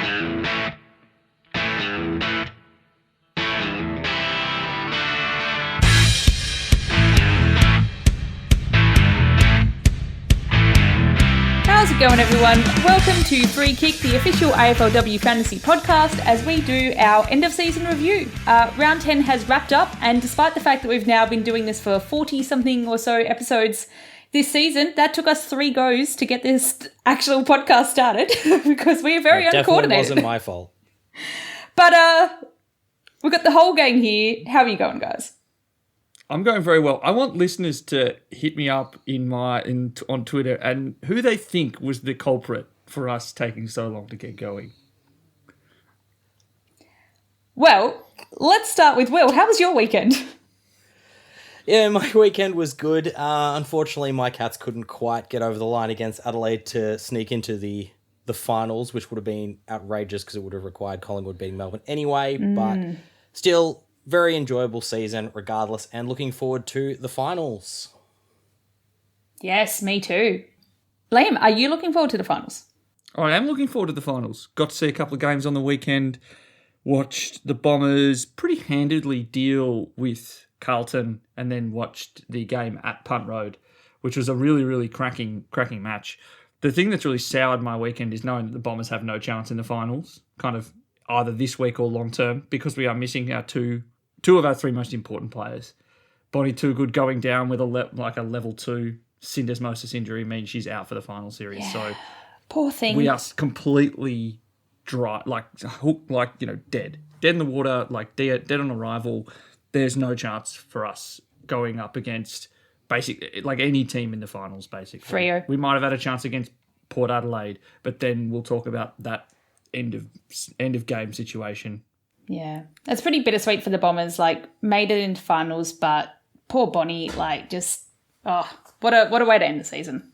How's it going, everyone? Welcome to Free Kick, the official AFLW Fantasy podcast, as we do our end-of-season review. Round 10 has wrapped up, and despite the fact that we've now been doing this for 40-something or so episodes this season, that took us 3 goes to get this actual podcast started, because we are very uncoordinated. Definitely wasn't my fault. But we've got the whole gang here. How are you going, guys? I'm going very well. I want listeners to hit me up on Twitter and who they think was the culprit for us taking so long to get going. Well, let's start with Will. How was your weekend? Yeah, my weekend was good. Unfortunately, my Cats couldn't quite get over the line against Adelaide to sneak into the finals, which would have been outrageous because it would have required Collingwood beating Melbourne anyway. But still, very enjoyable season regardless, and looking forward to the finals. Yes, me too. Liam, are you looking forward to the finals? I am looking forward to the finals. Got to see a couple of games on the weekend. Watched the Bombers pretty handedly deal with Carlton, and then watched the game at Punt Road, which was a really, really cracking match. The thing that's really soured my weekend is knowing that the Bombers have no chance in the finals, kind of either this week or long term, because we are missing our two of our 3 most important players. Bonnie Toogood going down with a level 2 syndesmosis injury means she's out for the final series. Yeah. So poor thing. We are completely dry, dead in the water, dead on arrival. There's no chance for us going up against any team in the finals. Basically, Freo. We might have had a chance against Port Adelaide, but then we'll talk about that end of game situation. Yeah, it's pretty bittersweet for the Bombers. Made it into finals, but poor Bonnie, what a way to end the season.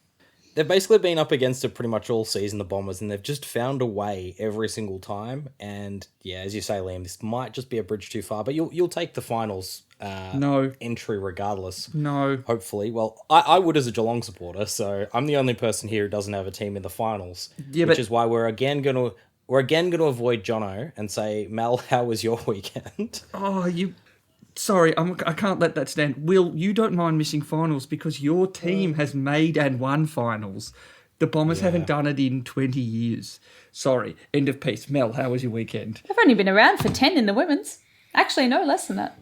They've basically been up against it pretty much all season, the Bombers, and they've just found a way every single time. And yeah, as you say, Liam, this might just be a bridge too far, but you'll take the finals entry regardless. No, hopefully. Well, I would as a Geelong supporter, so I'm the only person here who doesn't have a team in the finals, which is why we're again going to avoid Jono and say, Mel, how was your weekend? Sorry, I can't let that stand. Will, you don't mind missing finals because your team has made and won finals. The Bombers haven't done it in 20 years. Sorry, end of piece. Mel, how was your weekend? They've only been around for 10 in the women's. Actually, no, less than that.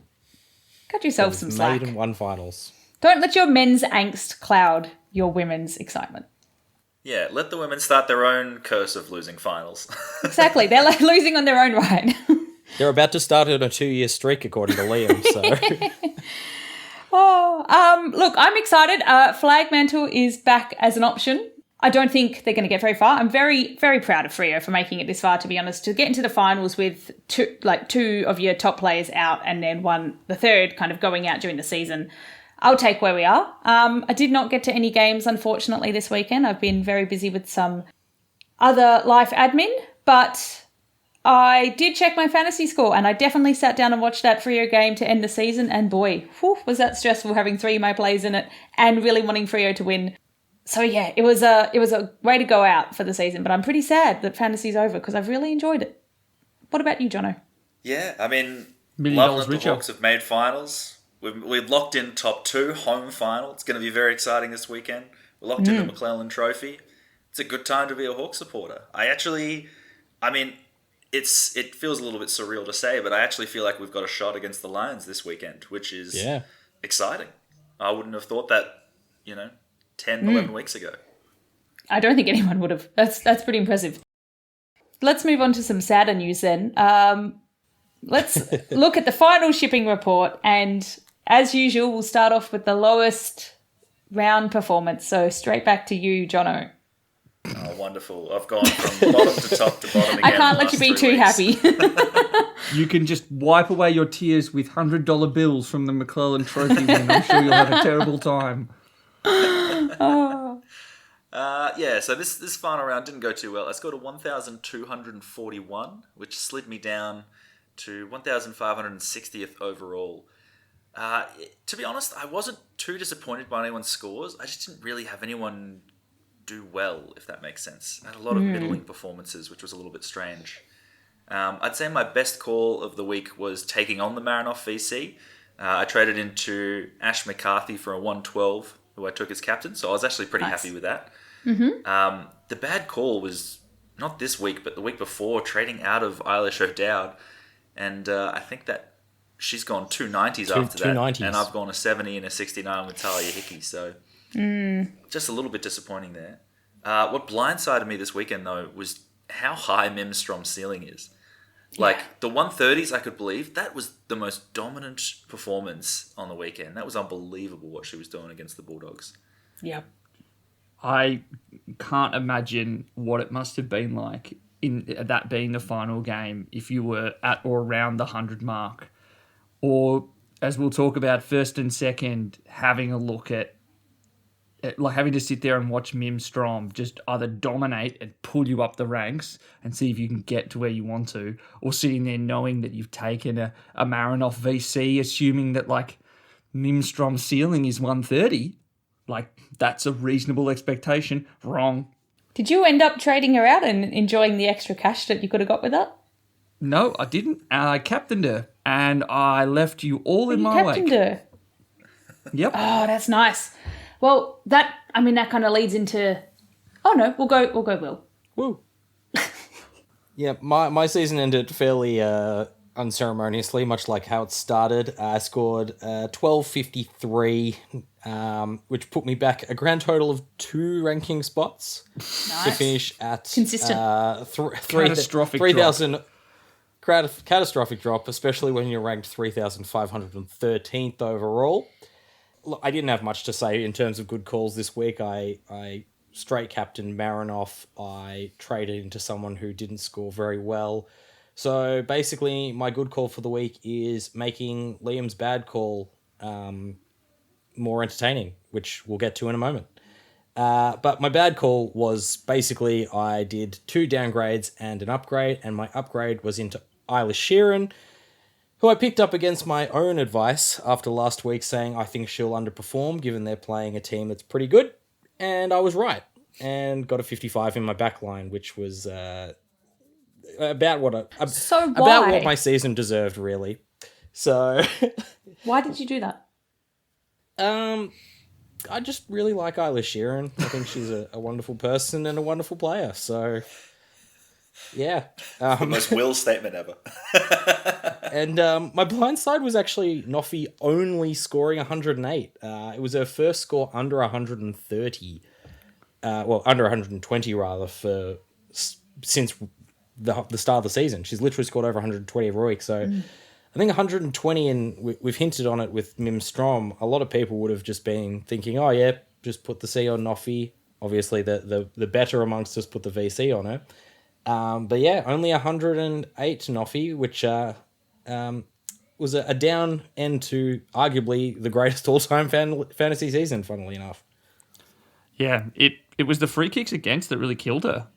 Cut yourself some slack. Made and won finals. Don't let your men's angst cloud your women's excitement. Yeah, let the women start their own curse of losing finals. Exactly. They're losing on their own right. They're about to start on a 2-year streak, according to Liam, so... Look, I'm excited. Flag mantle is back as an option. I don't think they're going to get very far. I'm very, very proud of Freo for making it this far, to be honest. To get into the finals with two of your top players out and then the third kind of going out during the season, I'll take where we are. I did not get to any games, unfortunately, this weekend. I've been very busy with some other life admin, but I did check my fantasy score, and I definitely sat down and watched that Freo game to end the season, and boy, was that stressful having 3 of my players in it and really wanting Freo to win. So yeah, it was a way to go out for the season, but I'm pretty sad that fantasy's over because I've really enjoyed it. What about you, Jono? Yeah, I mean, $1 million love that the richer. Hawks have made finals. We've locked in top 2 home final. It's going to be very exciting this weekend. We're locked in the McClellan Trophy. It's a good time to be a Hawk supporter. It feels a little bit surreal to say, but I actually feel like we've got a shot against the Lions this weekend, which is exciting. I wouldn't have thought that, 10, 11 weeks ago. I don't think anyone would have. That's pretty impressive. Let's move on to some sadder news then. Let's look at the final shipping report, and as usual, we'll start off with the lowest round performance. So straight back to you, Jono. Oh, wonderful. I've gone from bottom to top to bottom again. I can't let you be too happy. You can just wipe away your tears with $100 bills from the McClellan Trophy win. I'm sure you'll have a terrible time. So this final round didn't go too well. I scored a 1,241, which slid me down to 1,560th overall. To be honest, I wasn't too disappointed by anyone's scores. I just didn't really have anyone do well, if that makes sense. I had a lot of middling performances, which was a little bit strange. I'd say my best call of the week was taking on the Marinoff VC. I traded into Ash McCarthy for a 112, who I took as captain, so I was actually pretty happy with that. The bad call was not this week, but the week before, trading out of Eilish O'Dowd, and I think that she's gone 290s after that, 290s. And I've gone a 70 and a 69 with Talia Hickey, so just a little bit disappointing there. What blindsided me this weekend, though, was how high Mimstrom's ceiling is. Like, the 130s, I could believe. That was the most dominant performance on the weekend. That was unbelievable what she was doing against the Bulldogs. Yeah. I can't imagine what it must have been like in that being the final game if you were at or around the 100 mark. Or, as we'll talk about, first and second, having a look at like having to sit there and watch Mimstrom just either dominate and pull you up the ranks and see if you can get to where you want to, or sitting there knowing that you've taken a Marinoff VC, assuming that like Mimstrom's ceiling is 130. Like, that's a reasonable expectation. Wrong. Did you end up trading her out and enjoying the extra cash that you could have got with that? No, I didn't. I captained her and I left you all in my wake. You captained her? Yep. Oh, that's nice. Well, that kind of leads into... Oh, no, we'll go Will. Woo. Yeah, my season ended fairly unceremoniously, much like how it started. I scored 1253, which put me back a grand total of 2 ranking spots to finish at... Consistent. Catastrophic 3,000... Catastrophic drop, especially when you're ranked 3,513th overall. Look, I didn't have much to say in terms of good calls this week. I straight captained Marinoff. I traded into someone who didn't score very well. So basically, my good call for the week is making Liam's bad call more entertaining, which we'll get to in a moment. But my bad call was basically I did 2 downgrades and an upgrade, and my upgrade was into Eilish Sheeran, who I picked up against my own advice after last week saying I think she'll underperform given they're playing a team that's pretty good. And I was right. And got a 55 in my backline, which was about what my season deserved, really. So... Why did you do that? I just really like Eilish Sheeran. I think she's a wonderful person and a wonderful player. So... Yeah. The most Will statement ever. And my blind side was actually Noffy only scoring 108. It was her first score under 130. Under 120 rather, since the start of the season. She's literally scored over 120 every week. So I think 120, and we've hinted on it with Mimstrom, a lot of people would have just been thinking, oh yeah, just put the C on Noffy. Obviously the better amongst us put the VC on her. But yeah, only 108 Noffy, which was a down end to arguably the greatest all-time fantasy season, funnily enough. Yeah, it was the free kicks against that really killed her.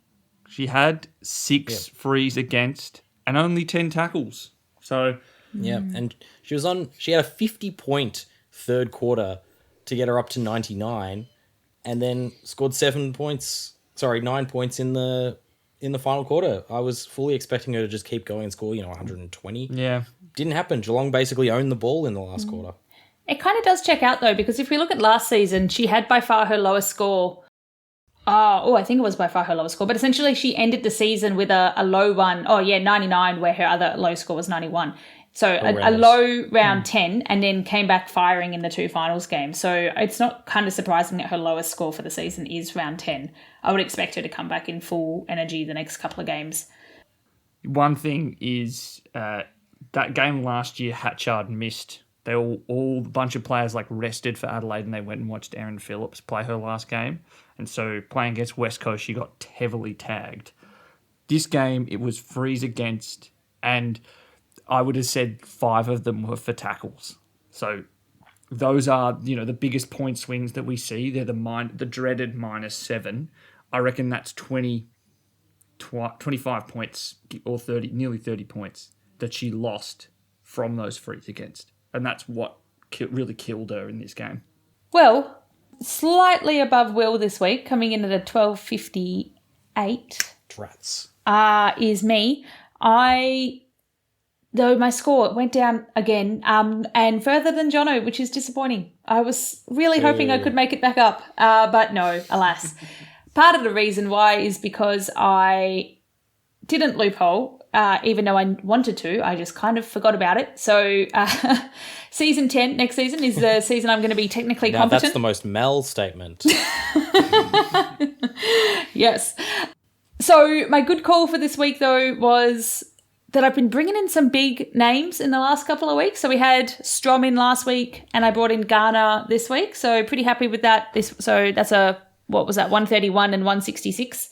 She had 6 frees against and only 10 tackles. So yeah, and she had a 50-point third quarter to get her up to 99, and then scored 9 points in the final quarter. I was fully expecting her to just keep going and score, 120. Yeah. Didn't happen. Geelong basically owned the ball in the last quarter. It kind of does check out, though, because if we look at last season, she had by far her lowest score. I think it was by far her lowest score. But essentially, she ended the season with a low one. 99, where her other low score was 91. So a low round 10, and then came back firing in the 2 finals games. So it's not kind of surprising that her lowest score for the season is round 10. I would expect her to come back in full energy the next couple of games. One thing is that game last year, Hatchard missed. They all a bunch of players rested for Adelaide, and they went and watched Erin Phillips play her last game. And so playing against West Coast, she got heavily tagged. This game, it was freeze against, and I would have said 5 of them were for tackles. So those are, the biggest point swings that we see. They're the dreaded -7. I reckon that's 25 points or 30, nearly 30 points that she lost from those frees against. And that's what really killed her in this game. Well, Slightly above Will this week, coming in at a 12.58. Drats. Is me. Though my score went down again, and further than Jono, which is disappointing. I was really hoping I could make it back up, but no, alas. Part of the reason why is because I didn't loophole, even though I wanted to. I just kind of forgot about it. So season 10, next season, is the season I'm going to be technically competent. That's the most Mel statement. Yes. So my good call for this week, though, was that I've been bringing in some big names in the last couple of weeks. So we had Strom in last week, and I brought in Garner this week. So pretty happy with that. So that's 131 and 166.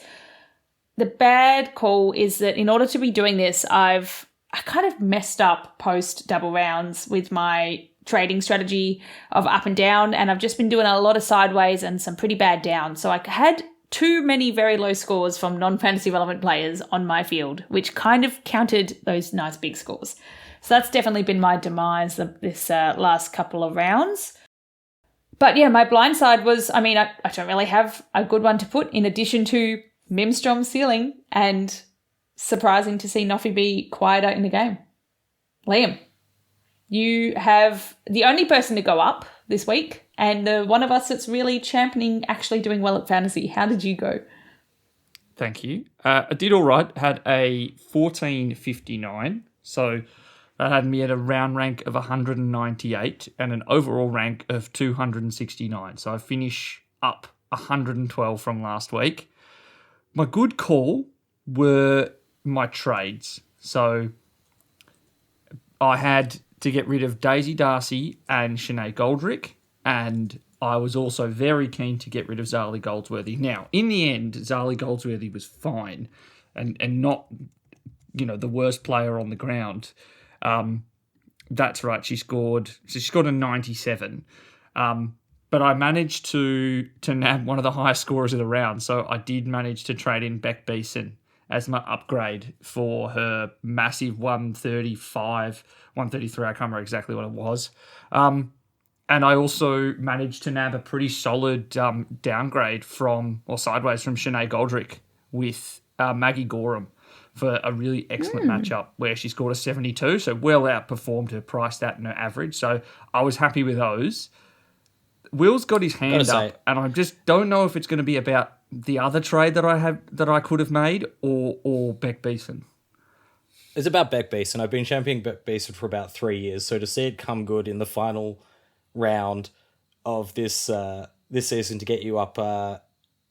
The bad call is that in order to be doing this, I kind of messed up post double rounds with my trading strategy of up and down, and I've just been doing a lot of sideways and some pretty bad down. So I had too many very low scores from non-fantasy relevant players on my field, which kind of countered those nice big scores. So that's definitely been my demise of this last couple of rounds. But yeah, my blind side was, I don't really have a good one to put in addition to Mimstrom's ceiling, and surprising to see Noffy be quieter in the game. Liam, you have the only person to go up this week, and the one of us that's really championing actually doing well at fantasy. How did you go? Thank you. I did all right. Had a 14.59, so that had me at a round rank of 198 and an overall rank of 269. So I finish up 112 from last week. My good call were my trades. So I had to get rid of Daisy Darcy and Sinead Goldrick, and I was also very keen to get rid of Zali Goldsworthy. Now, in the end, Zali Goldsworthy was fine and not, the worst player on the ground. That's right, she scored a 97. But I managed to nab one of the highest scorers of the round, so I did manage to trade in Beck Beeson as my upgrade for her massive 135, 133, I can't remember exactly what it was. And I also managed to nab a pretty solid downgrade sideways from Sinead Goldrick with Maggie Gorham for a really excellent matchup where she scored a 72, so well outperformed her price stat and her average. So I was happy with those. Will's got his hand up, and I just don't know if it's going to be about the other trade that I could have made or Beck Beeson. It's about Beck Beeson. I've been championing Beck Beeson for about 3 years, so to see it come good in the final round of this season to get you up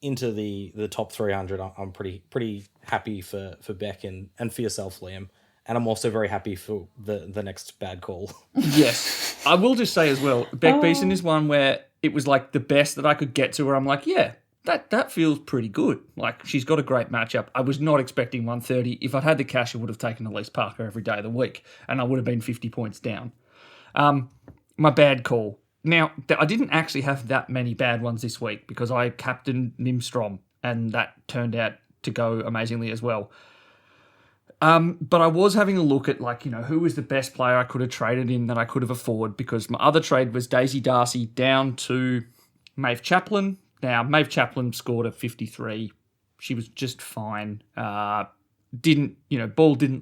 into the top 300, I'm pretty happy for Beck and for yourself, Liam. And I'm also very happy for the next bad call. Yes. I will just say as well, Beck Beeson is one where it was like the best that I could get to, where I'm like, yeah, that feels pretty good. Like, she's got a great matchup. I was not expecting 130. If I'd had the cash, I would have taken Elise Parker every day of the week, and I would have been 50 points down. My bad call. Now, I didn't actually have that many bad ones this week because I captained Nimstrom, and that turned out to go amazingly as well. But I was having a look at, who was the best player I could have traded in that I could have afforded, because my other trade was Daisy Darcy down to Maeve Chaplin. Now, Maeve Chaplin scored a 53. She was just fine. Ball didn't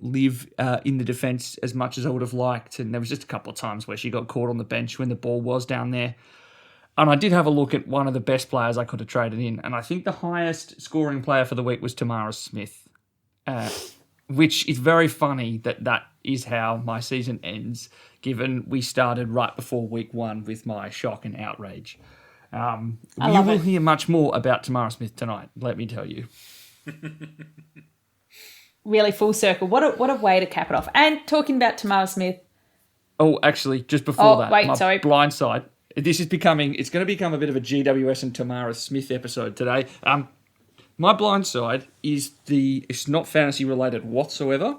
live in the defence as much as I would have liked, and there was just a couple of times where she got caught on the bench when the ball was down there. And I did have a look at one of the best players I could have traded in, and I think the highest scoring player for the week was Tamara Smith. Which is very funny that is how my season ends, given we started right before week 1 with my shock and outrage. You will hear much more about Tamara Smith tonight, let me tell you. Really full circle. What a way to cap it off. And talking about Tamara Smith. Oh, actually, just before blind side. It's going to become a bit of a GWS and Tamara Smith episode today. My blind side it's not fantasy related whatsoever.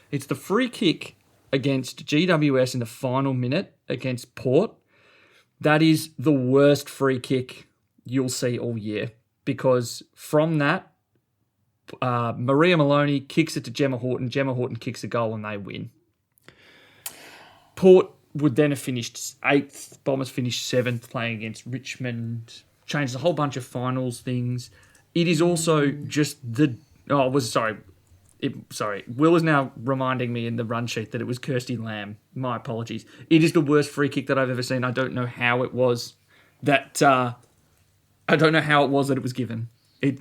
It's the free kick against GWS in the final minute against Port. That is the worst free kick you'll see all year, because from that, Maria Maloney kicks it to Gemma Horton. Gemma Horton kicks a goal and they win. Port would then have finished 8th. Bombers finished 7th playing against Richmond. changed a whole bunch of finals things. It is also just Will is now reminding me in the run sheet that it was Kirsty Lamb. My apologies. It is the worst free kick that I've ever seen. I don't know how it was that it was given. It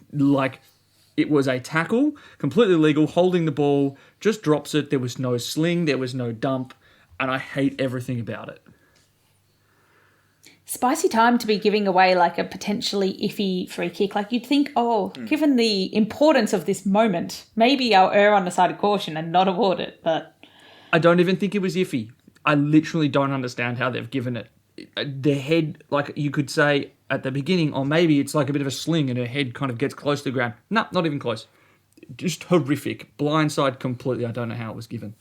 was a tackle, completely legal, holding the ball, just drops it. There was no sling, there was no dump, and I hate everything about it. Spicy time to be giving away like a potentially iffy free kick. Like you'd think, given the importance of this moment, maybe I'll err on the side of caution and not award it. But I don't even think it was iffy. I literally don't understand how they've given it. The head, like you could say at the beginning, or maybe it's like a bit of a sling and her head kind of gets close to the ground. No, not even close. Just horrific. Blindside completely. I don't know how it was given.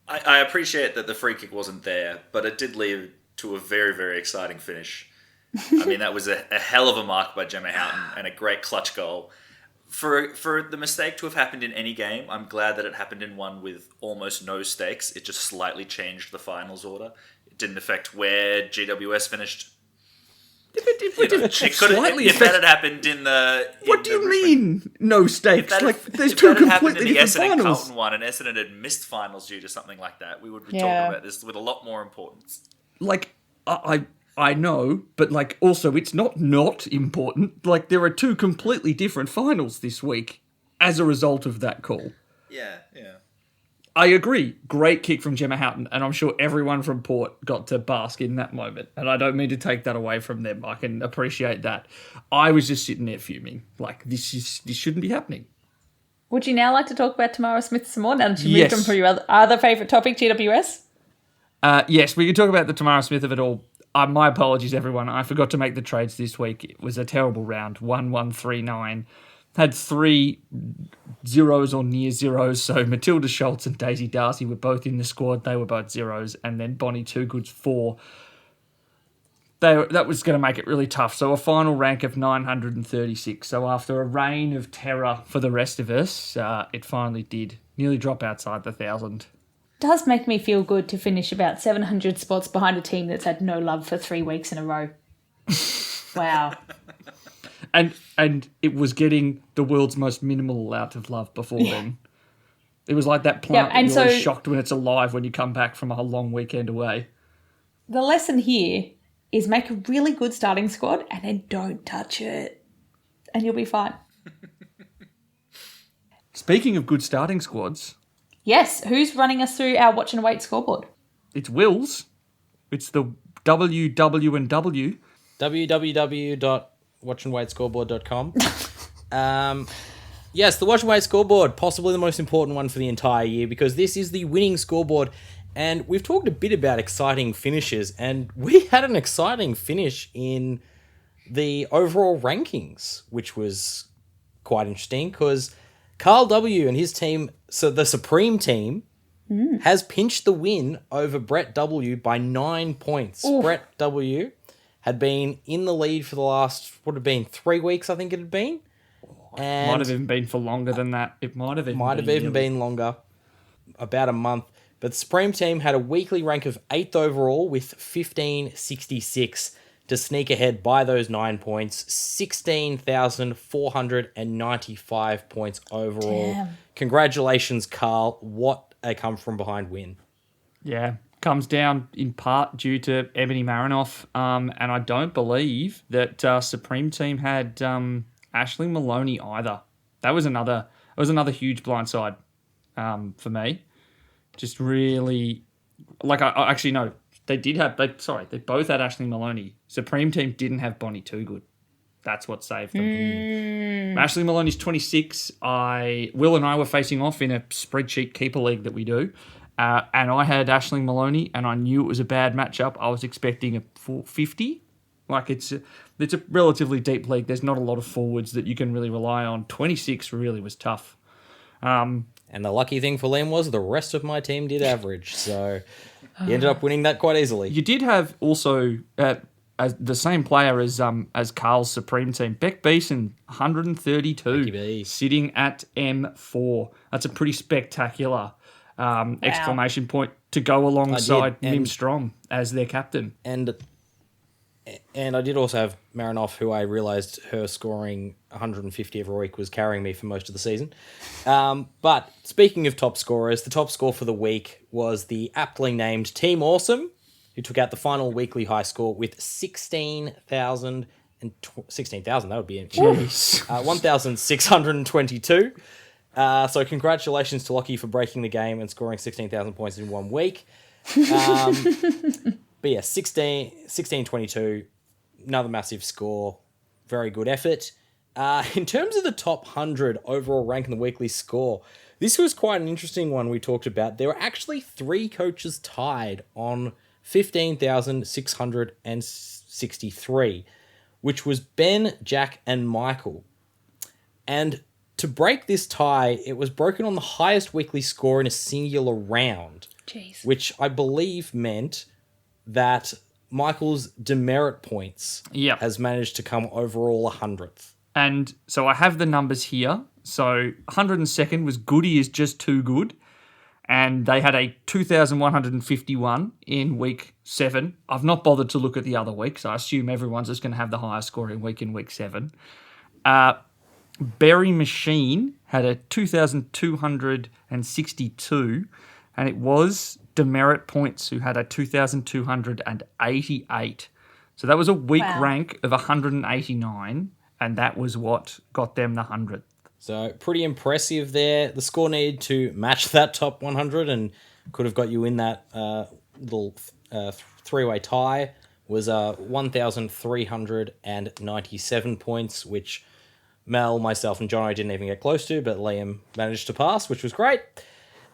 I appreciate that the free kick wasn't there, but it did lead to a very, very exciting finish. I mean, that was a hell of a mark by Gemma Houghton and a great clutch goal. For the mistake to have happened in any game, I'm glad that it happened in one with almost no stakes. It just slightly changed the finals order. It didn't affect where GWS finished. If that had happened in the... What do you mean, no stakes? There's two completely different finals. Carlton one and Essendon had missed finals due to something like that, we would be talking about this with a lot more importance. I know, but also it's not important. There are two completely different finals this week as a result of that call. Yeah. I agree. Great kick from Gemma Houghton, and I'm sure everyone from Port got to bask in that moment. And I don't mean to take that away from them. I can appreciate that. I was just sitting there fuming. This shouldn't be happening. Would you now like to talk about Tamara Smith some more now that you moved on from your other favourite topic, GWS? Yes, we can talk about the Tamara Smith of it all. My apologies, everyone. I forgot to make the trades this week. It was a terrible round. 1-1-3-9. Had 3 zeros or near zeros. So Matilda Schultz and Daisy Darcy were both in the squad. They were both zeros. And then Bonnie Toogood's 4. That was going to make it really tough. So a final rank of 936. So after a reign of terror for the rest of us, it finally did nearly drop outside the 1,000. Does make me feel good to finish about 700 spots behind a team that's had no love for 3 weeks in a row. Wow. And it was getting the world's most minimal amount of love before then. It was like that plant that you're always shocked when it's alive when you come back from a long weekend away. The lesson here is make a really good starting squad and then don't touch it. And you'll be fine. Speaking of good starting squads... Yes, who's running us through our watch and wait scoreboard? It's Will's. It's the WW&W. www.watchandwaitscoreboard.com. Yes, the Watch and Wait scoreboard, possibly the most important one for the entire year because this is the winning scoreboard. And we've talked a bit about exciting finishes, and we had an exciting finish in the overall rankings, which was quite interesting because Carl W. and his team, so the Supreme team, has pinched the win over Brett W. by 9 points. Oof. Brett W. had been in the lead for the last, 3 weeks, I think it had been. And might have even been for longer than that. It might have even been longer, about a month. But the Supreme team had a weekly rank of 8th overall with 1566 to sneak ahead by those 9 points, 16,495 points overall. Damn. Congratulations, Carl. What a come-from-behind win. Yeah, comes down in part due to Ebony Marinoff, and I don't believe that Supreme team had Aisling Maloney either. That was another huge blindside for me. Just really, I actually know. They both had Aisling Maloney. Supreme team didn't have Bonnie Toogood. That's what saved them. Aisling Maloney's 26. Will and I were facing off in a spreadsheet keeper league that we do. And I had Aisling Maloney, and I knew it was a bad matchup. I was expecting a 450. It's a relatively deep league. There's not a lot of forwards that you can really rely on. 26 really was tough. And the lucky thing for Liam was the rest of my team did average, so he ended up winning that quite easily. You did have also as the same player as Carl's Supreme team, Beck Beeson, 132, sitting at M4. That's a pretty spectacular exclamation point to go alongside Mim Strong as their captain. And And I did also have Marinoff, who I realised her scoring 150 every week was carrying me for most of the season. But speaking of top scorers, the top score for the week was the aptly named Team Awesome, who took out the final weekly high score with 16,000, that would be 1,622. So congratulations to Lockie for breaking the game and scoring 16,000 points in 1 week. But yeah, 1622, another massive score. Very good effort. In terms of the top 100 overall rank in the weekly score, this was quite an interesting one we talked about. There were actually 3 coaches tied on 15,663, which was Ben, Jack, and Michael. And to break this tie, it was broken on the highest weekly score in a singular round. Jeez. Which I believe meant that Michael's demerit points has managed to come overall 100th. And so I have the numbers here. So 102nd was Goody is just too good. And they had a 2,151 in week 7. I've not bothered to look at the other weeks. I assume everyone's just going to have the highest scoring week in week 7. Berry Machine had a 2,262, and it was Demerit Points who had a 2,288. So that was a week rank of 189, and that was what got them the 100th. So pretty impressive there. The score needed to match that top 100 and could have got you in that little three-way tie. Was 1,397 points, which Mel, myself, and Jono didn't even get close to, but Liam managed to pass, which was great.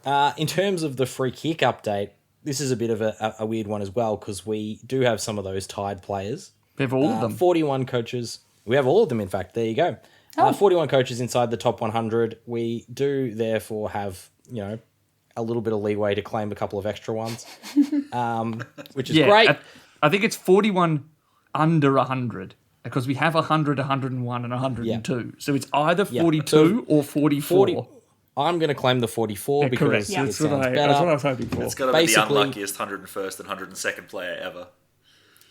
In terms of the free kick update, this is a bit of a weird one as well, because we do have some of those tied players. We have all of them. 41 coaches. We have all of them, in fact. There you go. 41 coaches inside the top 100. We do, therefore, have, a little bit of leeway to claim a couple of extra ones, which is great. I think it's 41 under 100. Because we have 100, 101, and 102. Yeah. So it's either 42 or 44. I'm going to claim the 44 because it sounds better. That's what I was hoping for. It's got to be the unluckiest 101st and 102nd player ever.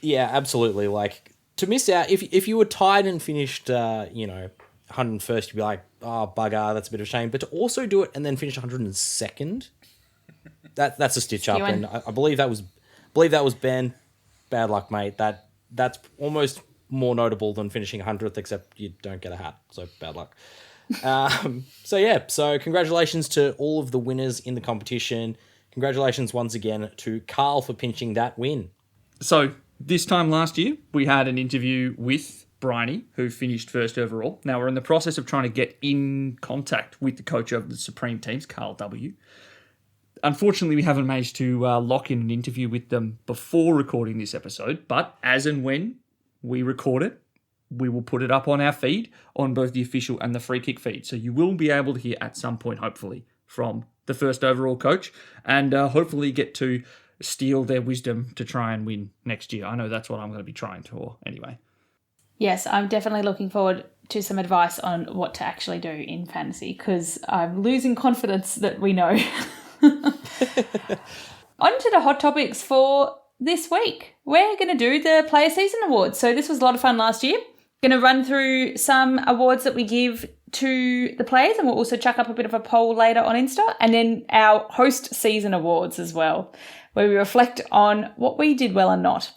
Yeah, absolutely. Like, to miss out, if you were tied and finished, 101st, you'd be like, oh, bugger, that's a bit of a shame. But to also do it and then finish 102nd, that's a stitch up. And I believe that was Ben. Bad luck, mate. That's almost more notable than finishing 100th, except you don't get a hat, so bad luck. So congratulations to all of the winners in the competition. Congratulations once again to Carl for pinching that win. So this time last year, we had an interview with Bryony, who finished first overall. Now we're in the process of trying to get in contact with the coach of the Supreme teams, Carl W. Unfortunately, we haven't managed to lock in an interview with them before recording this episode, but as and when we record it, we will put it up on our feed on both the official and the free kick feed. So you will be able to hear at some point, hopefully, from the first overall coach and hopefully get to steal their wisdom to try and win next year. I know that's what I'm going to be trying to anyway. Yes, I'm definitely looking forward to some advice on what to actually do in fantasy because I'm losing confidence that we know. On to the hot topics for this week. We're going to do the Player Season Awards. So this was a lot of fun last year. Going to run through some awards that we give to the players, and we'll also chuck up a bit of a poll later on Insta, and then our Host Season Awards as well, where we reflect on what we did well and not.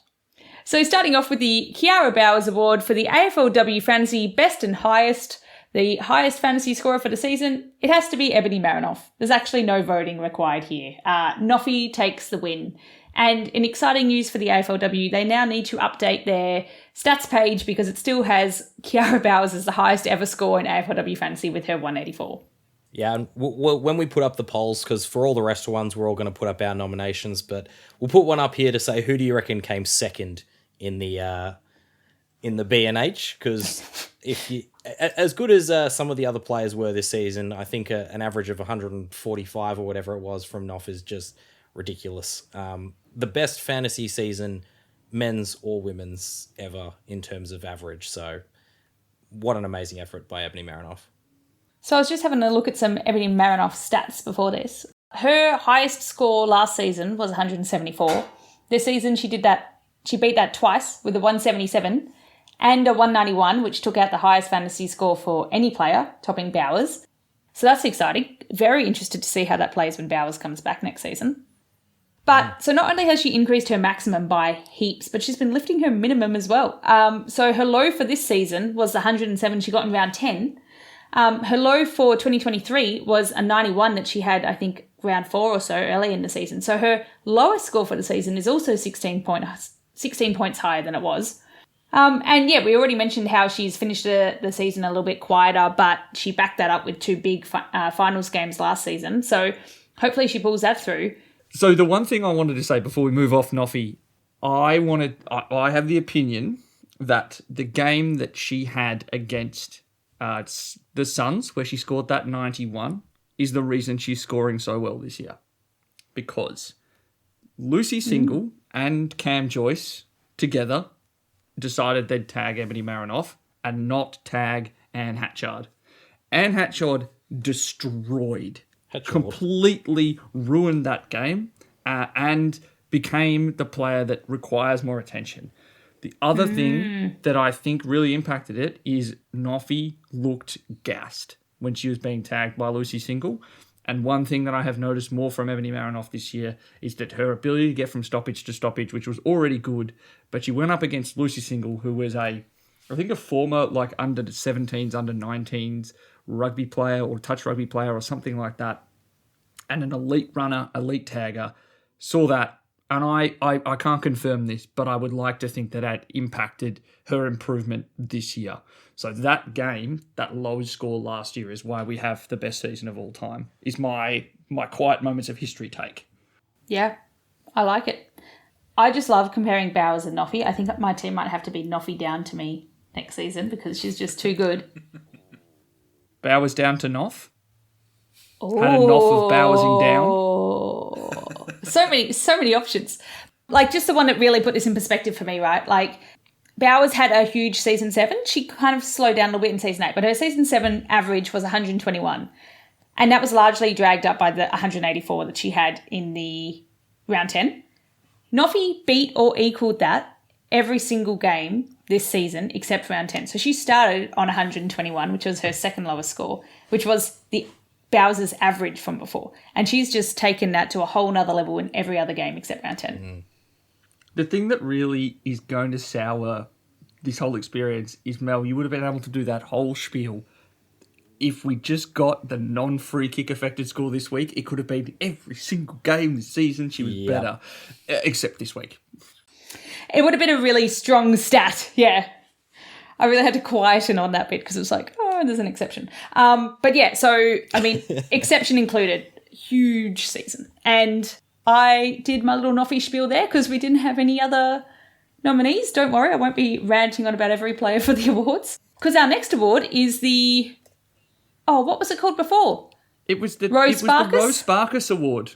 So starting off with the Kiara Bowers Award for the AFLW Fantasy Best and Highest, the highest fantasy scorer for the season, it has to be Ebony Marinoff. There's actually no voting required here. Noffy takes the win. And in exciting news for the AFLW, they now need to update their stats page because it still has Kiara Bowers as the highest ever score in AFLW Fantasy with her 184. Yeah, and when we put up the polls, because for all the rest of ones, we're all going to put up our nominations, but we'll put one up here to say who do you reckon came second in the B&H? Because if you, as good as some of the other players were this season, I think an average of 145 or whatever it was from Noff is just ridiculous. The best fantasy season, men's or women's, ever in terms of average. So what an amazing effort by Ebony Marinoff. So I was just having a look at some Ebony Marinoff stats before this. Her highest score last season was 174. This season she did that She beat that twice with a 177 and a 191, which took out the highest fantasy score for any player, topping Bowers. So that's exciting. Very interested to see how that plays when Bowers comes back next season. But so not only has she increased her maximum by heaps, but she's been lifting her minimum as well. So her low for this season was the 107 she got in round 10. Her low for 2023 was a 91 that she had, I think, round 4 or so early in the season. So her lowest score for the season is also 16 points higher than it was. And yeah, we already mentioned how she's finished the season a little bit quieter, but she backed that up with 2 big finals games last season. So hopefully she pulls that through. So the one thing I wanted to say before we move off Noffy, I have the opinion that the game that she had against the Suns, where she scored that 91, is the reason she's scoring so well this year. Because Lucy Single and Cam Joyce together decided they'd tag Ebony Marinoff and not tag Anne Hatchard. Anne Hatchard destroyed, completely ruined that game and became the player that requires more attention. The other thing that I think really impacted it is Noffy looked gassed when she was being tagged by Lucy Single. And one thing that I have noticed more from Ebony Marinoff this year is that her ability to get from stoppage to stoppage, which was already good, but she went up against Lucy Single, who was I think a former under 17s, under 19s rugby player or touch rugby player or something like that, and an elite runner, elite tagger. Saw that, and I can't confirm this, but I would like to think that that impacted her improvement this year. So that game, that low score last year, is why we have the best season of all time, is my quiet moments of history take. Yeah, I like it. I just love comparing Bowers and Noffy. I think my team might have to be Noffy down to me next season because she's just too good. Bowers down to Noff? Had a Noff of Bowersing So down? many options. Like, just the one that really put this in perspective for me, right? Like, Bowers had a huge season 7. She kind of slowed down a little bit in season 8, but her season 7 average was 121. And that was largely dragged up by the 184 that she had in the round 10. Noffy beat or equaled that every single game this season except round 10. So she started on 121, which was her second lowest score, which was the Bowers' average from before. And she's just taken that to a whole nother level in every other game except round 10. Mm-hmm. The thing that really is going to sour this whole experience is, Mel, you would have been able to do that whole spiel if we just got the non-free kick affected score this week. It could have been every single game this season. She was better, except this week. It would have been a really strong stat, yeah. I really had to quieten on that bit because it was like, oh, there's an exception. But yeah, so, I mean, exception included, huge season. And I did my little Noffy spiel there because we didn't have any other nominees. Don't worry, I won't be ranting on about every player for the awards. Because our next award is the... Oh, what was it called before? It was the Rose Sparkus Award.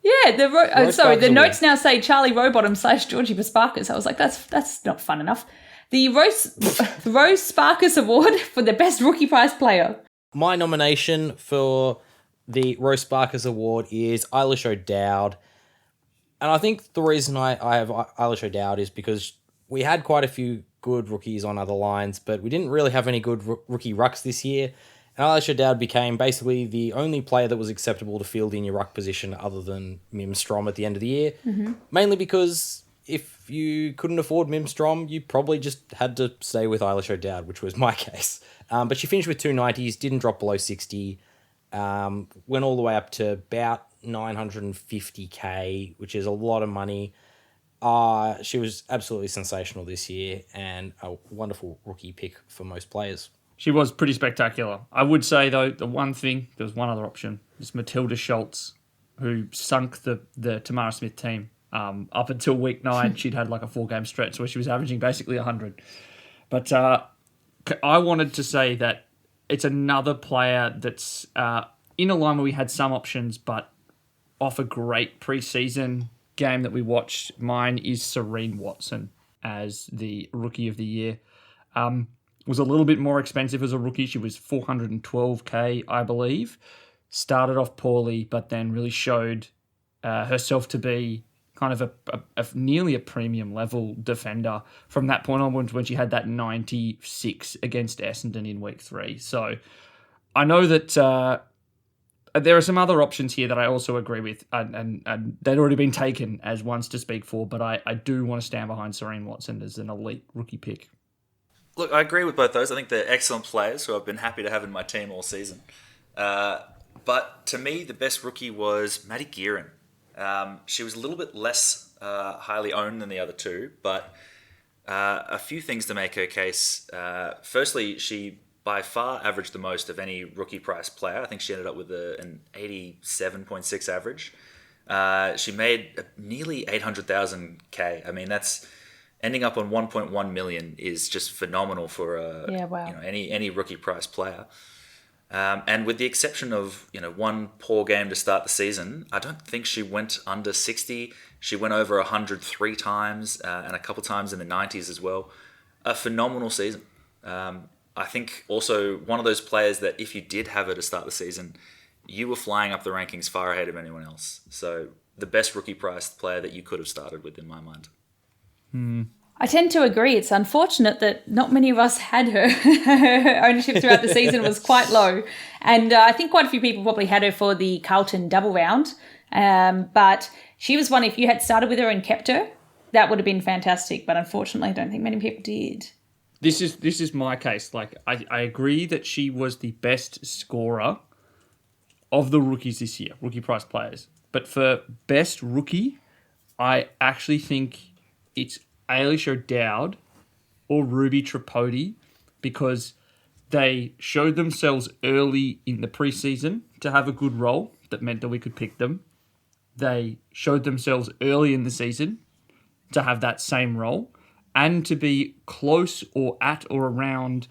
Yeah, the notes Award. now say Charlie Rowbottom / Georgie Sparkus. I was like, that's not fun enough. The Rose Sparkus Award for the best rookie prize player. My nomination for the Rose Sparkus Award is Eilish O'Dowd. And I think the reason I have Eilish O'Dowd is because we had quite a few good rookies on other lines, but we didn't really have any good rookie rucks this year. And Eilish O'Dowd became basically the only player that was acceptable to field in your ruck position other than Mim Strom at the end of the year. Mm-hmm. Mainly because if you couldn't afford Mim Strom, you probably just had to stay with Eilish O'Dowd, which was my case. But she finished with 290s, didn't drop below 60, went all the way up to about 950k, which is a lot of money. She was absolutely sensational this year and a wonderful rookie pick for most players. She was pretty spectacular. I would say, though, the one thing, there was one other option, is Matilda Schultz, who sunk the Tamara Smith team. Up until week 9, she'd had like a 4-game stretch where she was averaging basically 100. But I wanted to say that it's another player that's in a line where we had some options, but off a great preseason game that we watched. Mine is Serene Watson as the Rookie of the Year. Was a little bit more expensive as a rookie. She was 412k, I believe. Started off poorly, but then really showed herself to be kind of a nearly a premium level defender from that point onwards when she had that 96 against Essendon in week 3. So I know that there are some other options here that I also agree with, and they'd already been taken as ones to speak for, but I do want to stand behind Serene Watson as an elite rookie pick. Look, I agree with both those. I think they're excellent players who I've been happy to have in my team all season. But to me, the best rookie was Maddie Gearin. She was a little bit less highly owned than the other two, but a few things to make her case. Firstly, she by far averaged the most of any rookie price player. I think she ended up with an 87.6 average. She made nearly 800,000 K. I mean, that's ending up on 1.1 million is just phenomenal for any rookie price player. And with the exception of one poor game to start the season, I don't think she went under 60. She went over 100 3 times and a couple times in the 90s as well. A phenomenal season. I think also one of those players that if you did have her to start the season, you were flying up the rankings far ahead of anyone else. So the best rookie priced player that you could have started with in my mind. I tend to agree. It's unfortunate that not many of us had her. Her ownership throughout the season was quite low. And I think quite a few people probably had her for the Carlton double round. But she was one, if you had started with her and kept her, that would have been fantastic. But unfortunately, I don't think many people did. This is my case. Like I agree that she was the best scorer of the rookies this year, rookie price players. But for best rookie, I actually think it's Ailish O'Dowd or Ruby Tripodi because they showed themselves early in the preseason to have a good role that meant that we could pick them. They showed themselves early in the season to have that same role and to be close or at or around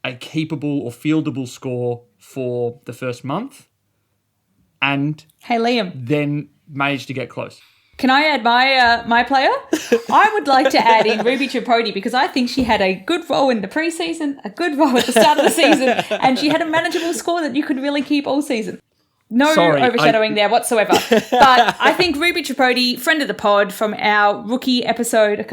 a capable or fieldable score for the first month and Hey, Liam. then managed to get close. Can I add my player? I would like to add in Ruby Tripodi because I think she had a good role in the preseason, a good role at the start of the season, and she had a manageable score that you could really keep all season. No overshadowing there whatsoever. But I think Ruby Tripodi, friend of the pod from our rookie episode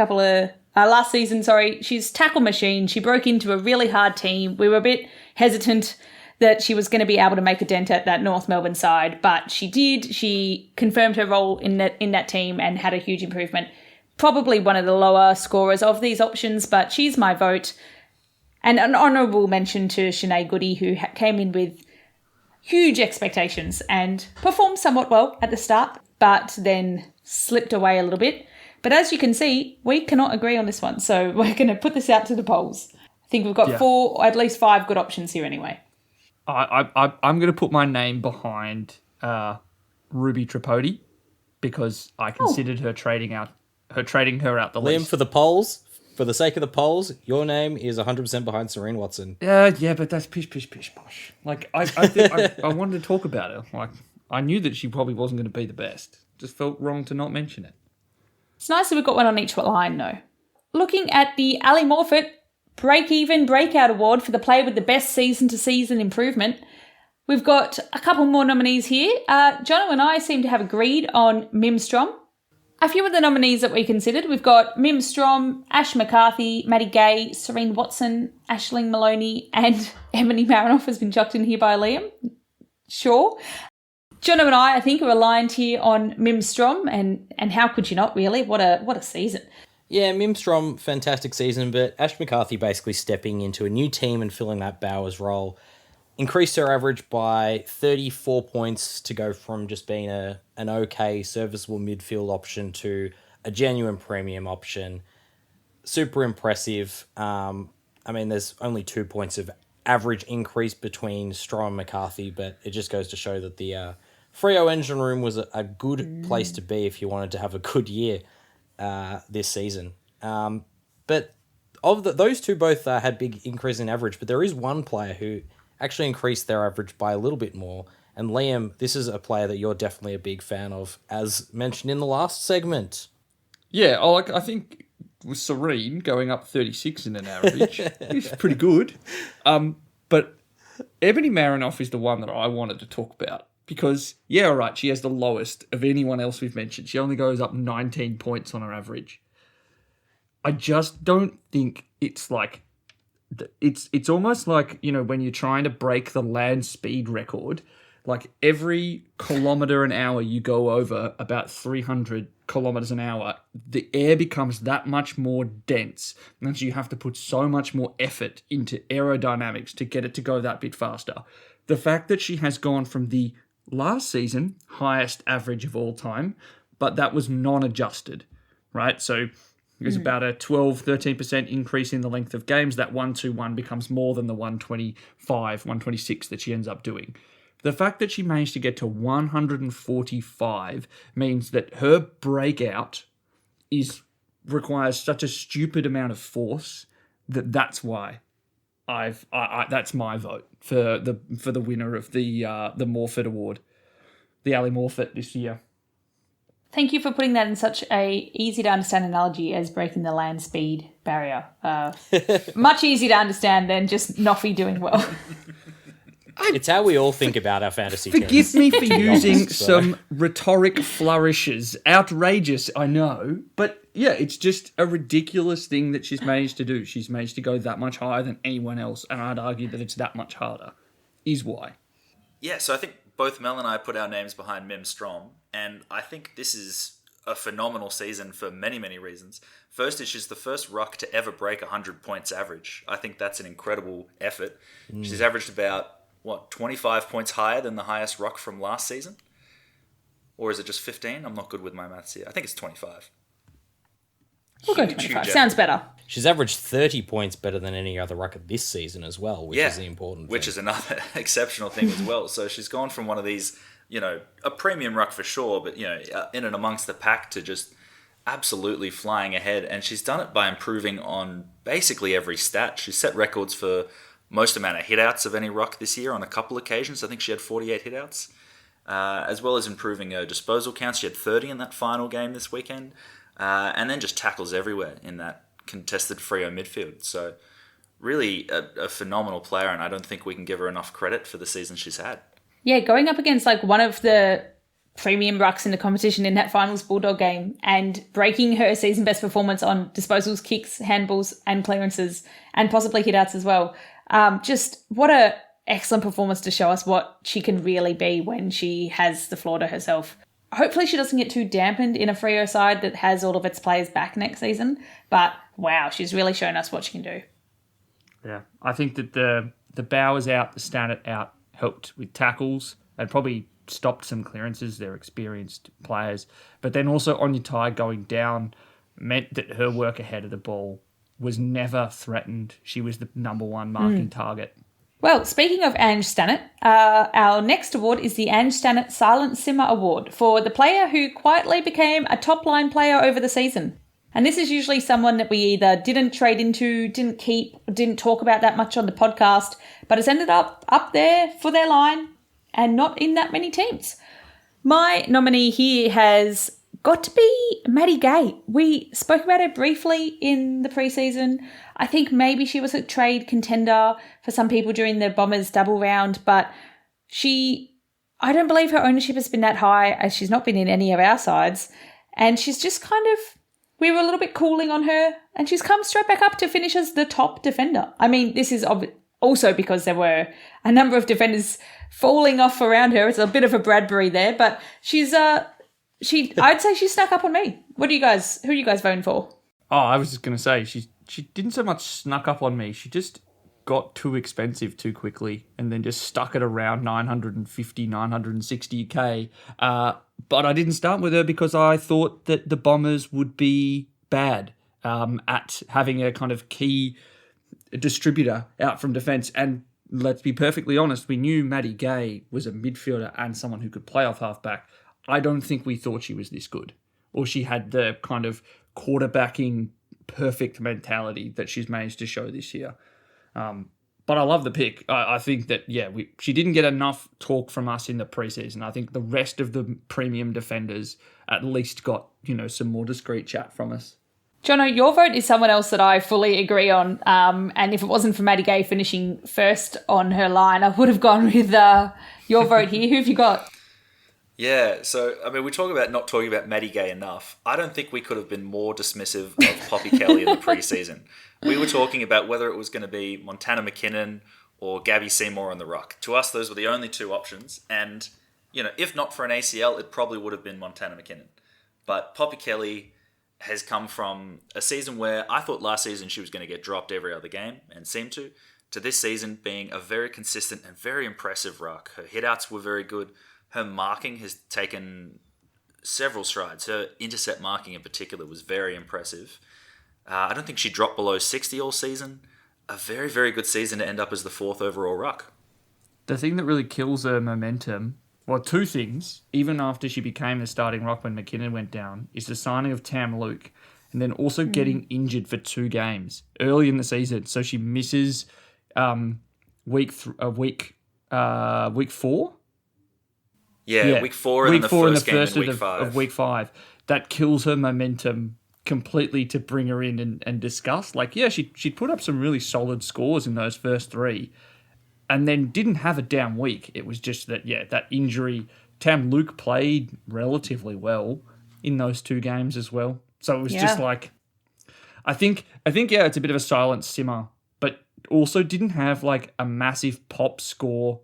last season, she's tackle machine. She broke into a really hard team. We were a bit hesitant that she was going to be able to make a dent at that North Melbourne side, but she did. She confirmed her role in that team and had a huge improvement. Probably one of the lower scorers of these options, but she's my vote. And an honourable mention to Sinead Goody, who came in with huge expectations and performed somewhat well at the start, but then slipped away a little bit. But as you can see, we cannot agree on this one, so we're going to put this out to the polls. I think we've got at least 5 good options here anyway. I'm going to put my name behind Ruby Tripodi because I considered her trading her out the list. Liam, for the polls, for the sake of the polls, your name is 100% behind Serene Watson. Yeah, but that's pish, posh. Like, I wanted to talk about her. Like, I knew that she probably wasn't going to be the best. Just felt wrong to not mention it. It's nice that we've got one on each line, though. Looking at the Ali Morfitt Breakout Award for the player with the best season-to-season improvement, we've got a couple more nominees here. Jono and I seem to have agreed on Mim Strom. A few of the nominees that we considered, we've got Mim Strom, Ash McCarthy, Maddie Gay, Serene Watson, Aisling Maloney, and Emily Marinoff has been chucked in here by Liam. Sure. Jono and I think, are aligned here on Mim Strom, and how could you not, really? What a season. Yeah, Mim Strom, fantastic season, but Ash McCarthy basically stepping into a new team and filling that Bowers role. Increased her average by 34 points to go from just being an okay, serviceable midfield option to a genuine premium option. Super impressive. There's only 2 points of average increase between Strom and McCarthy, but it just goes to show that the Freo engine room was a good place to be if you wanted to have a good year this season. But of those two both had big increase in average, but there is one player who actually increased their average by a little bit more. And Liam, this is a player that you're definitely a big fan of, as mentioned in the last segment. Yeah, I think with Serene going up 36 in an average is pretty good. But Ebony Marinoff is the one that I wanted to talk about. Because, yeah, all right, she has the lowest of anyone else we've mentioned. She only goes up 19 points on her average. I just don't think it's like... It's almost like, when you're trying to break the land speed record, like every kilometre an hour you go over about 300 kilometres an hour, the air becomes that much more dense. And so you have to put so much more effort into aerodynamics to get it to go that bit faster. The fact that she has gone from the last season highest average of all time, but that was non-adjusted, right? So there's about a 12-13% increase in the length of games. That 121 becomes more than the 125, 126 that she ends up doing. The fact that she managed to get to 145 means that her breakout requires such a stupid amount of force that's why that's my vote for the winner of the Morfitt Award, the Ali Morfitt this year. Thank you for putting that in such a easy to understand analogy as breaking the land speed barrier. Much easier to understand than just Noffy doing well. It's how we all think about our fantasy. Forgive me for using some rhetoric flourishes. Outrageous, I know. But yeah, it's just a ridiculous thing that she's managed to do. She's managed to go that much higher than anyone else, and I'd argue that it's that much harder, is why. Yeah, so I think both Mel and I put our names behind Mim Strom, and I think this is a phenomenal season for many, many reasons. First is she's the first ruck to ever break 100 points average. I think that's an incredible effort. She's averaged about 25 points higher than the highest ruck from last season? Or is it just 15? I'm not good with my maths here. I think it's 25. We'll go 25. Sounds better. She's averaged 30 points better than any other rucker this season as well, which is the important thing. Which is another exceptional thing as well. So she's gone from one of these, a premium ruck for sure, but, in and amongst the pack to just absolutely flying ahead. And she's done it by improving on basically every stat. She's set records for most amount of hitouts of any ruck this year on a couple occasions. I think she had 48 hitouts, as well as improving her disposal counts. She had 30 in that final game this weekend, and then just tackles everywhere in that contested Freo midfield. So really a phenomenal player, and I don't think we can give her enough credit for the season she's had. Yeah, going up against one of the premium rucks in the competition in that finals Bulldog game and breaking her season best performance on disposals, kicks, handballs and clearances and possibly hitouts as well. Just what a excellent performance to show us what she can really be when she has the floor to herself. Hopefully she doesn't get too dampened in a Freo side that has all of its players back next season. But wow, she's really shown us what she can do. Yeah, I think that the Bowers out, the Stannett out helped with tackles and probably stopped some clearances. They're experienced players. But then also Onyatai going down meant that her work ahead of the ball was never threatened. She was the number one marking target. Well, speaking of Ange Stannett, our next award is the Ange Stannett Silent Simmer Award for the player who quietly became a top-line player over the season. And this is usually someone that we either didn't trade into, didn't keep, didn't talk about that much on the podcast, but has ended up there for their line and not in that many teams. My nominee here has got to be Maddie Gay. We spoke about her briefly in the preseason. I think maybe she was a trade contender for some people during the Bombers double round, but I don't believe her ownership has been that high, as she's not been in any of our sides. And she's just we were a little bit cooling on her, and she's come straight back up to finish as the top defender. I mean, this is also because there were a number of defenders falling off around her. It's a bit of a Bradbury there, but I'd say she snuck up on me. Who are you guys voting for? Oh, I was just going to say, she didn't so much snuck up on me. She just got too expensive too quickly and then just stuck it around 950, 960k. But I didn't start with her because I thought that the Bombers would be bad at having a kind of key distributor out from defence. And let's be perfectly honest, we knew Maddie Gay was a midfielder and someone who could play off halfback. I don't think we thought she was this good, or she had the kind of quarterbacking perfect mentality that she's managed to show this year. But I love the pick. I think that, she didn't get enough talk from us in the preseason. I think the rest of the premium defenders at least got, some more discreet chat from us. Jono, your vote is someone else that I fully agree on. And if it wasn't for Maddie Gay finishing first on her line, I would have gone with your vote here. Who have you got? Yeah, so I mean, we talk about not talking about Maddie Gay enough. I don't think we could have been more dismissive of Poppy Kelly in the preseason. We were talking about whether it was going to be Montana McKinnon or Gabby Seymour on the ruck. To us, those were the only two options. And, if not for an ACL, it probably would have been Montana McKinnon. But Poppy Kelly has come from a season where I thought last season she was going to get dropped every other game, and seemed to this season being a very consistent and very impressive ruck. Her hitouts were very good. Her marking has taken several strides. Her intercept marking in particular was very impressive. I don't think she dropped below 60 all season. A very, very good season to end up as the 4th overall ruck. The thing that really kills her momentum, well, two things, even after she became the starting ruck when McKinnon went down, is the signing of Tam Luke and then also getting injured for 2 games early in the season. So she misses week 4. Yeah, week 4 and week then the 4 first game in week 5. Of week 5. That kills her momentum completely to bring her in and discuss. She'd put up some really solid scores in those first 3 and then didn't have a down week. It was just that injury. Tam Luke played relatively well in those 2 games as well. So it was just I think it's a bit of a silent simmer, but also didn't have a massive pop score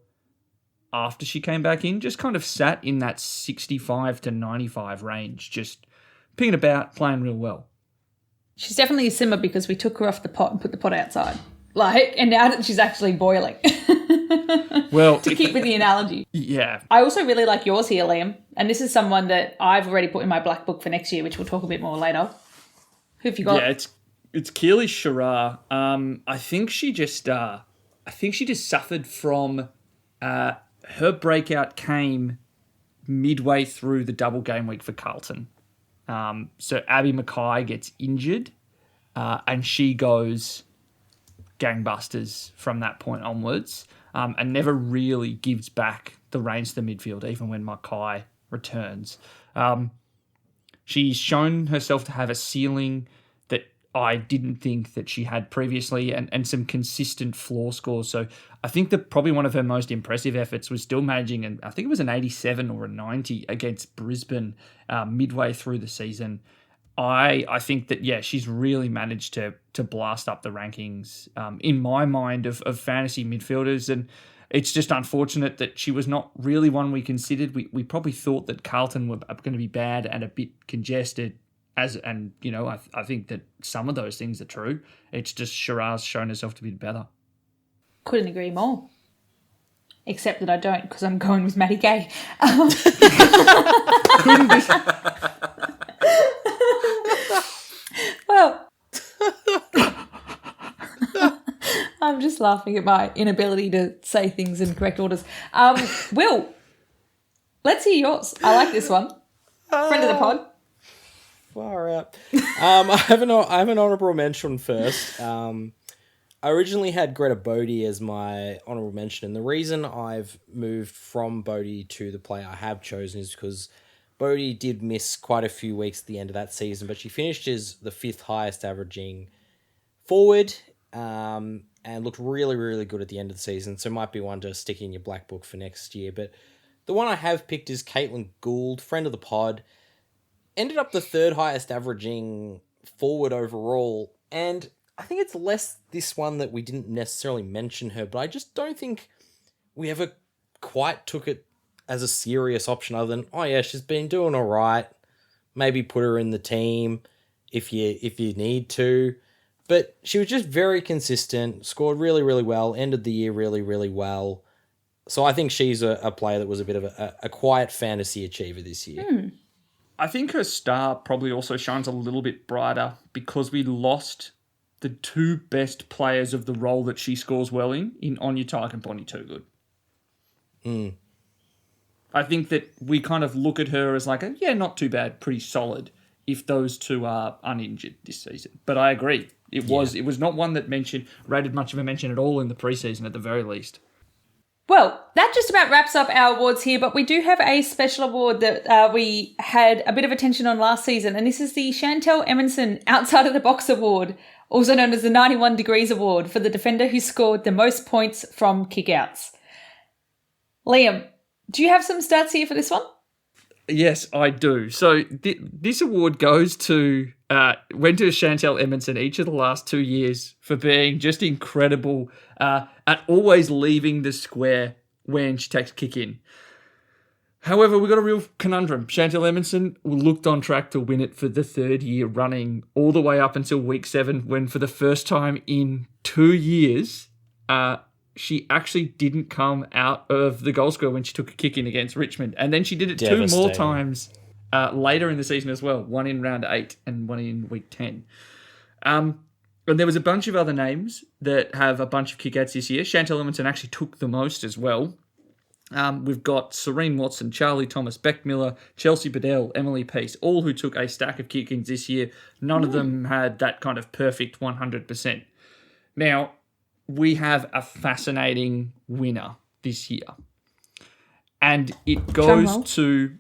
after she came back in, just kind of sat in that 65 to 95 range, just picking about, playing real well. She's definitely a simmer because we took her off the pot and put the pot outside. And now that she's actually boiling. Well, to keep with the analogy. Yeah. I also really like yours here, Liam. And this is someone that I've already put in my black book for next year, which we'll talk a bit more later. Who have you got? Yeah, it's Keely Shirar. I think she just suffered from her breakout came midway through the double game week for Carlton. So Abby Mackay gets injured and she goes gangbusters from that point onwards and never really gives back the reins to the midfield, even when Mackay returns. She's shown herself to have a ceiling that I didn't think that she had previously and some consistent floor scores. So I think that probably one of her most impressive efforts was still managing, and I think it was an 87 or a 90 against Brisbane midway through the season. I think that, she's really managed to blast up the rankings in my mind of fantasy midfielders. And it's just unfortunate that she was not really one we considered. We probably thought that Carlton were going to be bad and a bit congested. I think that some of those things are true. It's just Shirar's shown herself to be better. Couldn't agree more. Except that I don't, because I'm going with Maddie Gay. Couldn't be. Well, I'm just laughing at my inability to say things in correct orders. Will, let's hear yours. I like this one. Friend of the pod. Far out. I have an honourable mention first. I originally had Greta Bodie as my honourable mention, and the reason I've moved from Bodie to the player I have chosen is because Bodie did miss quite a few weeks at the end of that season, but she finished as the 5th highest averaging forward and looked really, really good at the end of the season, so might be one to stick in your black book for next year. But the one I have picked is Caitlin Gould, friend of the pod. Ended up the 3rd highest averaging forward overall, and I think it's less this one that we didn't necessarily mention her, but I just don't think we ever quite took it as a serious option other than, she's been doing all right. Maybe put her in the team if you need to. But she was just very consistent, scored really, really well, ended the year really, really well. So I think she's a player that was a bit of a quiet fantasy achiever this year. I think her star probably also shines a little bit brighter because we lost the 2 best players of the role that she scores well in Anya Tyke and Bonnie Toogood. I think that we kind of look at her as not too bad, pretty solid if those 2 are uninjured this season. But I agree. It was not one that rated much of a mention at all in the preseason at the very least. Well, that just about wraps up our awards here, but we do have a special award that we had a bit of attention on last season, and this is the Chantel Emerson Outside of the Box Award, also known as the 91 Degrees Award, for the defender who scored the most points from kickouts. Liam, do you have some stats here for this one? Yes, I do. So this award went to Chantel Edmondson each of the last 2 years for being just incredible at always leaving the square when she takes a kick in. However, we got a real conundrum. Chantel Edmondson looked on track to win it for the third year running, all the way up until week 7, when for the first time in 2 years, she actually didn't come out of the goal score when she took a kick in against Richmond. And then she did it 2 more times later in the season as well, one in round 8 and one in week 10. And there was a bunch of other names that have a bunch of kickouts this year. Chantel Edmondson actually took the most as well. We've got Serene Watson, Charlie Thomas, Beck Miller, Chelsea Bedell, Emily Peace, all who took a stack of kick-ins this year. None of them had that kind of perfect 100%. Now, we have a fascinating winner this year. And it goes to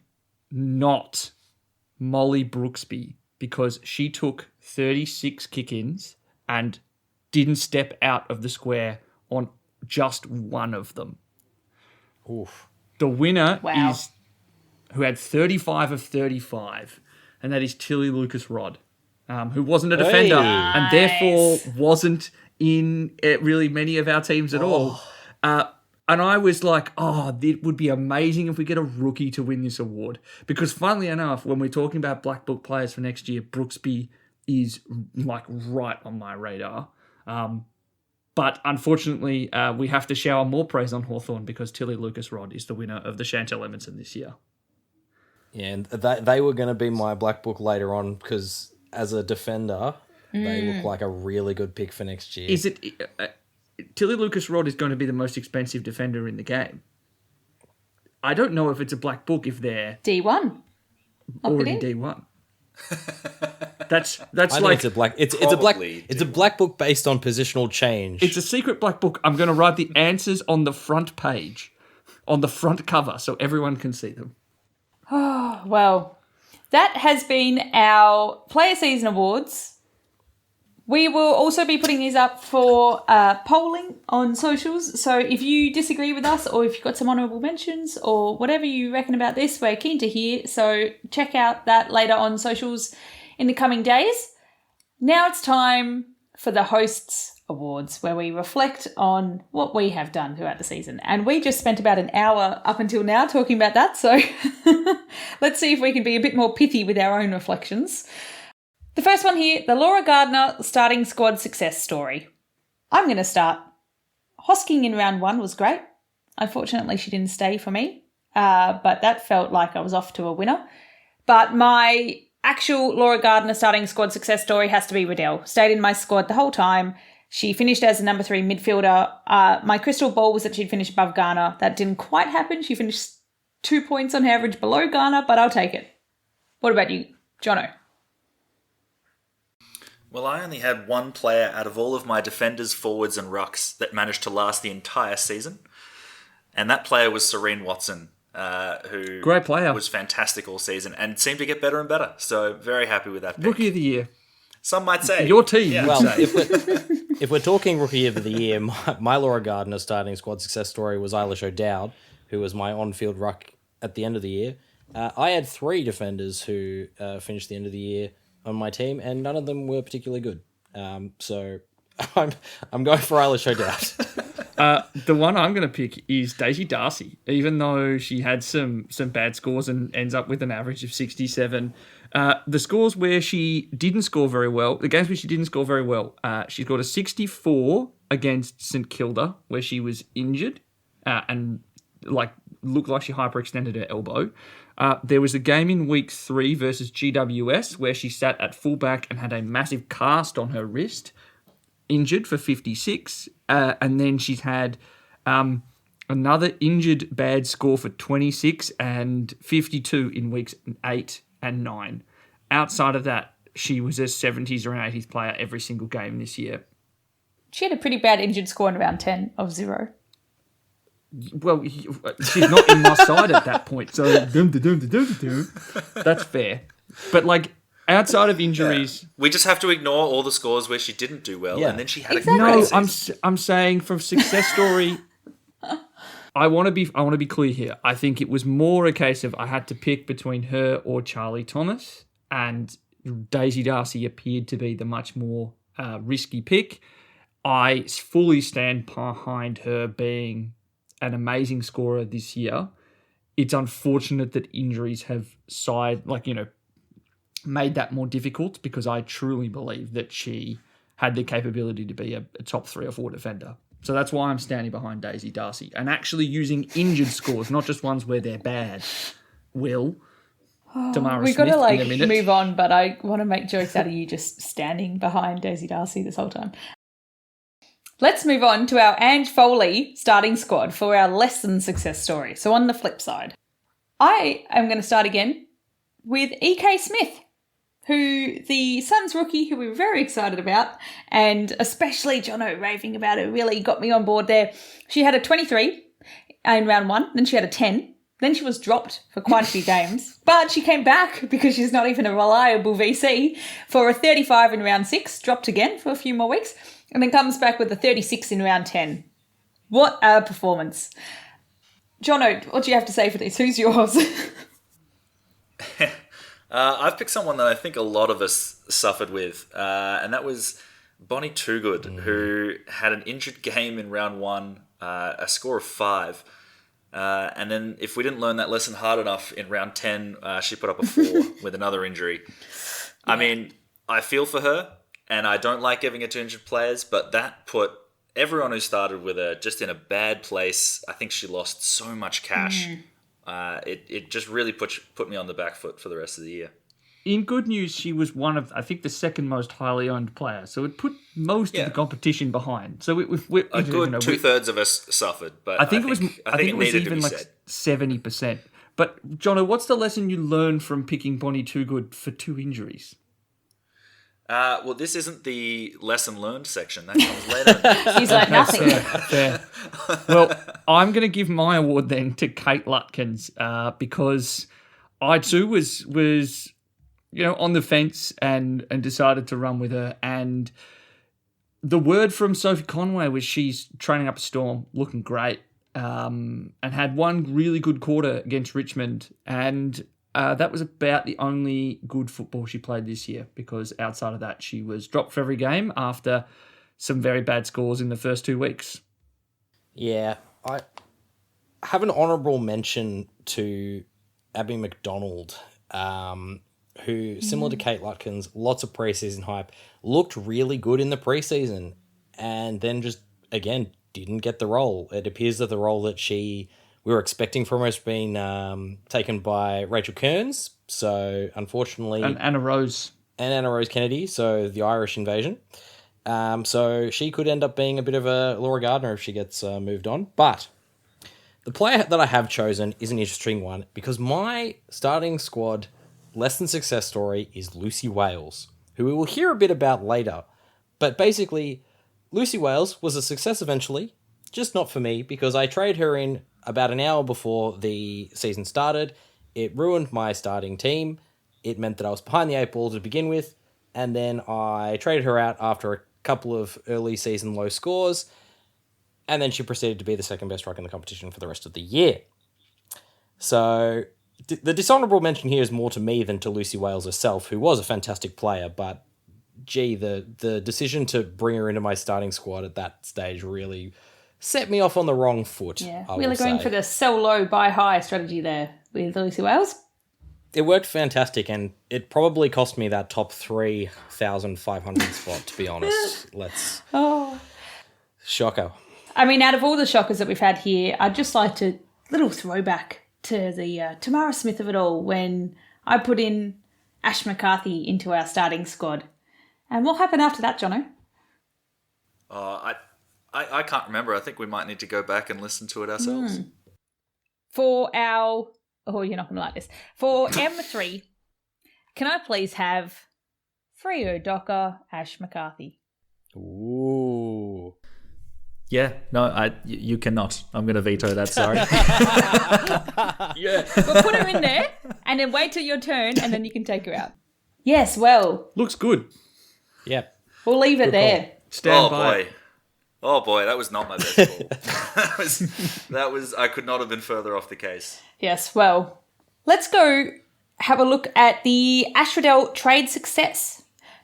not Molly Brooksby, because she took 36 kick-ins and didn't step out of the square on just one of them. Oof. The winner is who had 35 of 35, and that is Tilly Lucas-Rod, who wasn't a defender and therefore wasn't in really many of our teams at all. And I was like, it would be amazing if we get a rookie to win this award. Because funnily enough, when we're talking about Black Book players for next year, Brooksby is like right on my radar. But unfortunately, we have to shower more praise on Hawthorn because Tilly Lucas-Rod is the winner of the Chantel Edmondson this year. Yeah, and they were going to be my Black Book later on because as a defender, they look like a really good pick for next year. Is it Tilly Lucas-Rod is going to be the most expensive defender in the game? I don't know if it's a Black Book if they're D1. already D1. That's I like think it's a black book based on positional change. It's a secret black book. I'm going to write the answers on the front page, on the front cover, so everyone can see them. Oh, well, that has been our Player Season Awards. We will also be putting these up for polling on socials. So if you disagree with us or if you've got some honourable mentions or whatever you reckon about this, we're keen to hear. So check out that later on socials in the coming days. Now it's time for the Hosts Awards, where we reflect on what we have done throughout the season. And we just spent about an hour up until now talking about that. So let's see if we can be a bit more pithy with our own reflections. The first one here, the Laura Gardner starting squad success story. I'm going to start. Hosking in round 1 was great. Unfortunately, she didn't stay for me, but that felt like I was off to a winner. But my actual Laura Gardner starting squad success story has to be Riddell. Stayed in my squad the whole time. She finished as a number 3 midfielder. My crystal ball was that she'd finish above Garner. That didn't quite happen. She finished 2 points on average below Garner, but I'll take it. What about you, Jono? Well, I only had one player out of all of my defenders, forwards and rucks that managed to last the entire season. And that player was Serene Watson, who great player. Was fantastic all season and seemed to get better and better. So very happy with that pick. Rookie of the year. Some might say. Your team would say. If we're talking Rookie of the Year, my Laura Gardner starting squad success story was Eilish O'Dowd, who was my on-field ruck at the end of the year. I had 3 defenders who finished the end of the year on my team, and none of them were particularly good. So I'm going for Eilish O'Dowd. The one I'm going to pick is Daisy Darcy, even though she had some bad scores and ends up with an average of 67. The scores where she didn't score very well, the games where she didn't score very well, she scored a 64 against St Kilda, where she was injured and looked like she hyperextended her elbow. There was a game in week 3 versus GWS where she sat at fullback and had a massive cast on her wrist, injured for 56. And then she's had another injured bad score for 26 and 52 in weeks 8 and 9. Outside of that, she was a 70s or an 80s player every single game this year. She had a pretty bad injured score in round 10 of 0. Well, she's not in my side at that point, so that's fair. But outside of injuries, we just have to ignore all the scores where she didn't do well, and then she had exactly. a great no. season. I'm saying from success story. I want to be clear here. I think it was more a case of I had to pick between her or Charlie Thomas, and Daisy Darcy appeared to be the much more risky pick. I fully stand behind her being an amazing scorer this year. It's unfortunate that injuries have made that more difficult, because I truly believe that she had the capability to be a top 3 or 4 defender. So that's why I'm standing behind Daisy Darcy and actually using injured scores, not just ones where they're bad. Tamara We've Smith got to in a minute. move on, but I want to make jokes out of you just standing behind Daisy Darcy this whole time. Let's move on to our Ange Foley starting squad for our less than success story. So on the flip side, I am going to start again with E.K. Smith, who the Suns rookie, who we were very excited about, and especially Jono raving about it, really got me on board there. She had a 23 in round 1, then she had a 10, then she was dropped for quite a few games, but she came back because she's not even a reliable VC for a 35 in round 6, dropped again for a few more weeks, and then comes back with a 36 in round 10. What a performance. Jono, what do you have to say for this? Who's yours? I've picked someone that I think a lot of us suffered with, and that was Bonnie Toogood, who had an injured game in round 1, a score of 5. And then if we didn't learn that lesson hard enough in round 10, she put up a 4 with another injury. I mean, I feel for her, and I don't like giving it to injured players, but that put everyone who started with her just in a bad place. I think she lost so much cash. It just really put me on the back foot for the rest of the year. In good news, she was one of, I think, the second most highly owned player. So it put most of the competition behind. So a good 2/3 of us suffered, but I think it was even like 70%. But Jono, what's the lesson you learned from picking Bonnie Toogood for 2 injuries? Well, this isn't the lesson learned section. That comes later. He's like nothing. Fair. Well, I'm going to give my award then to Kate Lutkins because I too was on the fence and decided to run with her. And the word from Sophie Conway was she's training up a storm, looking great, and had one really good quarter against Richmond. And that was about the only good football she played this year, because outside of that, she was dropped for every game after some very bad scores in the first 2 weeks. Yeah, I have an honourable mention to Abby McDonald, who, similar to Kate Lutkins, lots of preseason hype, looked really good in the preseason, and then just, again, didn't get the role. It appears that the role that we were expecting from her has been taken by Rachel Kearns, so unfortunately... And Anna Rose. And Anna Rose Kennedy, so the Irish invasion. So she could end up being a bit of a Laura Gardner if she gets moved on. But the player that I have chosen is an interesting one, because my starting squad less than success story is Lucy Wales, who we will hear a bit about later. But basically, Lucy Wales was a success eventually, just not for me, because I traded her in about an hour before the season started. It ruined my starting team. It meant that I was behind the 8 ball to begin with, and then I traded her out after a couple of early season low scores, and then she proceeded to be the second best ruck in the competition for the rest of the year. So the dishonourable mention here is more to me than to Lucy Wales herself, who was a fantastic player, but gee, the decision to bring her into my starting squad at that stage really set me off on the wrong foot. Yeah, really going for the sell low, buy high strategy there with Lucy Wales. It worked fantastic, and it probably cost me that top 3,500 spot, to be honest. Shocker. I mean, out of all the shockers that we've had here, I'd just like to little throwback to the Tamara Smith of it all when I put in Ash McCarthy into our starting squad. And what happened after that, Jono? I can't remember. I think we might need to go back and listen to it ourselves. For our... Oh, you're not going to like this. For M3, can I please have Freo Docker, Ash McCarthy? Ooh. Yeah, no, you cannot. I'm going to veto that, sorry. Yeah. We'll put her in there and then wait till your turn and then you can take her out. Yes, well. Looks good. Yep. We'll leave it there. Stand by. Boy. Oh boy, that was not my best call. that was. I could not have been further off the case. Yes, well, let's go have a look at the Ashradell trade success.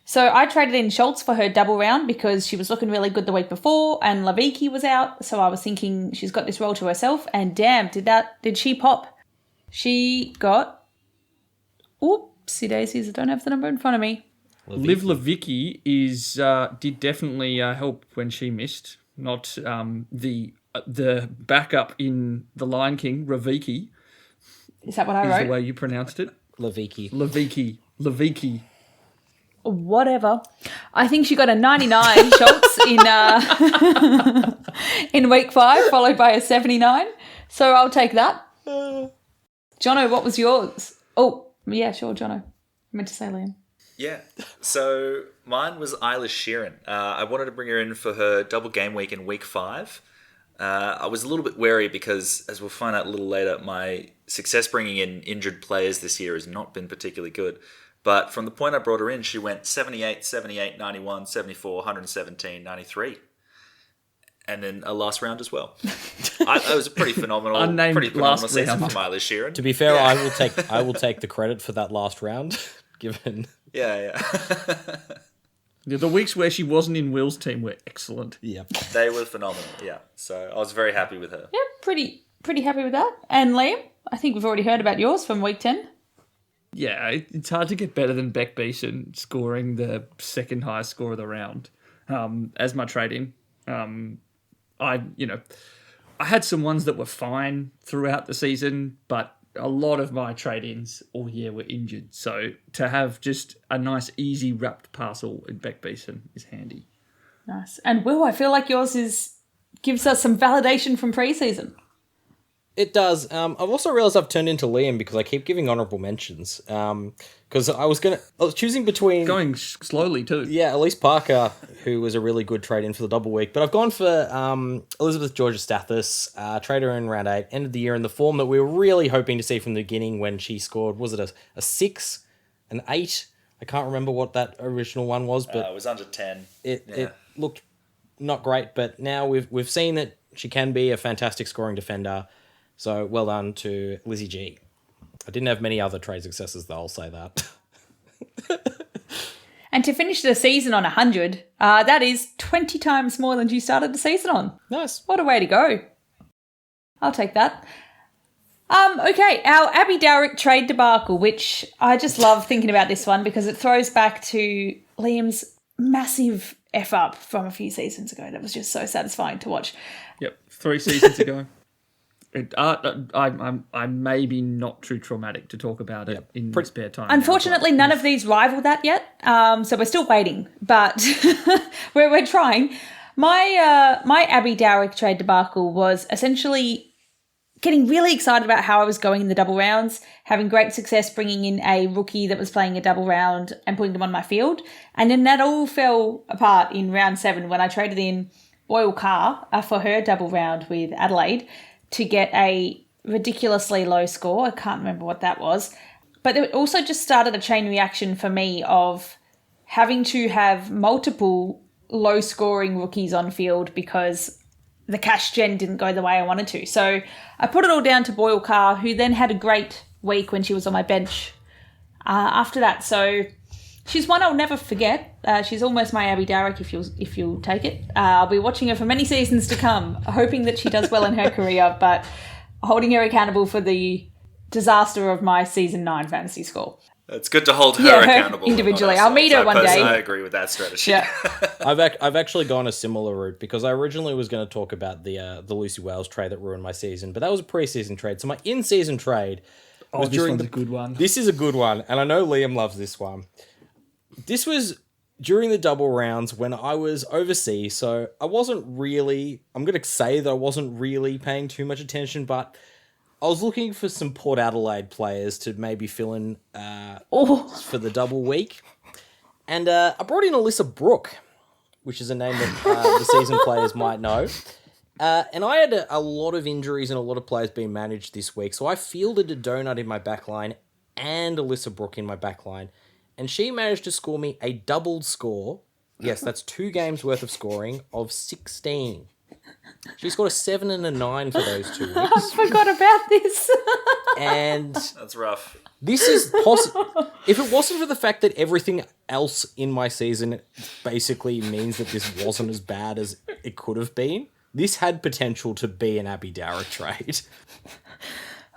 So I traded in Schultz for her double round because she was looking really good the week before and Laviki was out. So I was thinking she's got this role to herself. And damn, did she pop? She got... Oopsie daisies, I don't have the number in front of me. Liv Lavicki did definitely help when she missed, not the backup in The Lion King, Raviki. Is that what I Is wrote? the way you pronounced it? Laviki. Whatever. I think she got a 99 Schultz in week 5, followed by a 79. So I'll take that. Jono, what was yours? Oh, yeah, sure, Jono. I meant to say Liam. Yeah. So mine was Eilish Sheeran. I wanted to bring her in for her double game week in week 5. I was a little bit wary because, as we'll find out a little later, my success bringing in injured players this year has not been particularly good. But from the point I brought her in, she went 78, 78, 91, 74, 117, 93. And then a last round as well. It was a pretty phenomenal season from Eilish Sheeran. To be fair, yeah. I will take the credit for that last round, given... Yeah. The weeks where she wasn't in Will's team were excellent. Yeah. They were phenomenal, yeah. So I was very happy with her. Yeah, pretty happy with that. And Liam, I think we've already heard about yours from week 10. Yeah, it's hard to get better than Beck Beeson scoring the second highest score of the round as my trade-in. I had some ones that were fine throughout the season, but a lot of my trade-ins all year were injured. So to have just a nice, easy wrapped parcel in Beck Beeson is handy. Nice. And Will, I feel like yours gives us some validation from pre-season. It does. I've also realised I've turned into Liam because I keep giving honourable mentions. Because I was choosing between... Going slowly too. Yeah, Elise Parker, who was a really good trade-in for the double week. But I've gone for Elizabeth Georgia-Stathis, trader in round 8, end of the year in the form that we were really hoping to see from the beginning when she scored, was it a 6, an 8? I can't remember what that original one was, but... it was under 10. It looked not great, but now we've seen that she can be a fantastic scoring defender. So well done to Lizzie G. I didn't have many other trade successes, though, I'll say that. And to finish the season on 100, that is 20 times more than you started the season on. Nice. What a way to go. I'll take that. Okay, our Abby Dowrick trade debacle, which I just love thinking about this one because it throws back to Liam's massive F-up from a few seasons ago. That was just so satisfying to watch. Yep, 3 seasons ago. I'm maybe not too traumatic to talk about it in spare time. Unfortunately, none of these rival that yet, so we're still waiting, but we're trying. My Abby Dowrick trade debacle was essentially getting really excited about how I was going in the double rounds, having great success bringing in a rookie that was playing a double round and putting them on my field, and then that all fell apart in round 7 when I traded in Boyle Carr for her double round with Adelaide to get a ridiculously low score. I can't remember what that was. But it also just started a chain reaction for me of having to have multiple low-scoring rookies on field because the cash gen didn't go the way I wanted to. So I put it all down to Boyle Carr, who then had a great week when she was on my bench after that. So she's one I'll never forget. She's almost my Abby Dowrick if you'll take it. I'll be watching her for many seasons to come, hoping that she does well in her career, but holding her accountable for the disaster of my season 9 fantasy score. It's good to hold her accountable individually. I'll meet her one day. I agree with that strategy. Yeah. I've actually gone a similar route because I originally was going to talk about the Lucy Wales trade that ruined my season, but that was a pre-season trade. So my in-season trade was this one's a good one. This is a good one, and I know Liam loves this one. This was during the double rounds when I was overseas, so I wasn't really... I'm going to say that I wasn't really paying too much attention, but I was looking for some Port Adelaide players to maybe fill in for the double week. And I brought in Alyssa Brooke, which is a name that the season players might know. And I had a lot of injuries and a lot of players being managed this week, so I fielded a donut in my backline and Alyssa Brooke in my backline. And she managed to score me a doubled score Yes, that's 2 games worth of scoring of 16. She scored a 7 and a 9 for those 2 weeks. I forgot about this. And That's rough. this is possible. If it wasn't for the fact that everything else in my season basically means that this wasn't as bad as it could have been, this had potential to be an Abby Dowra trade.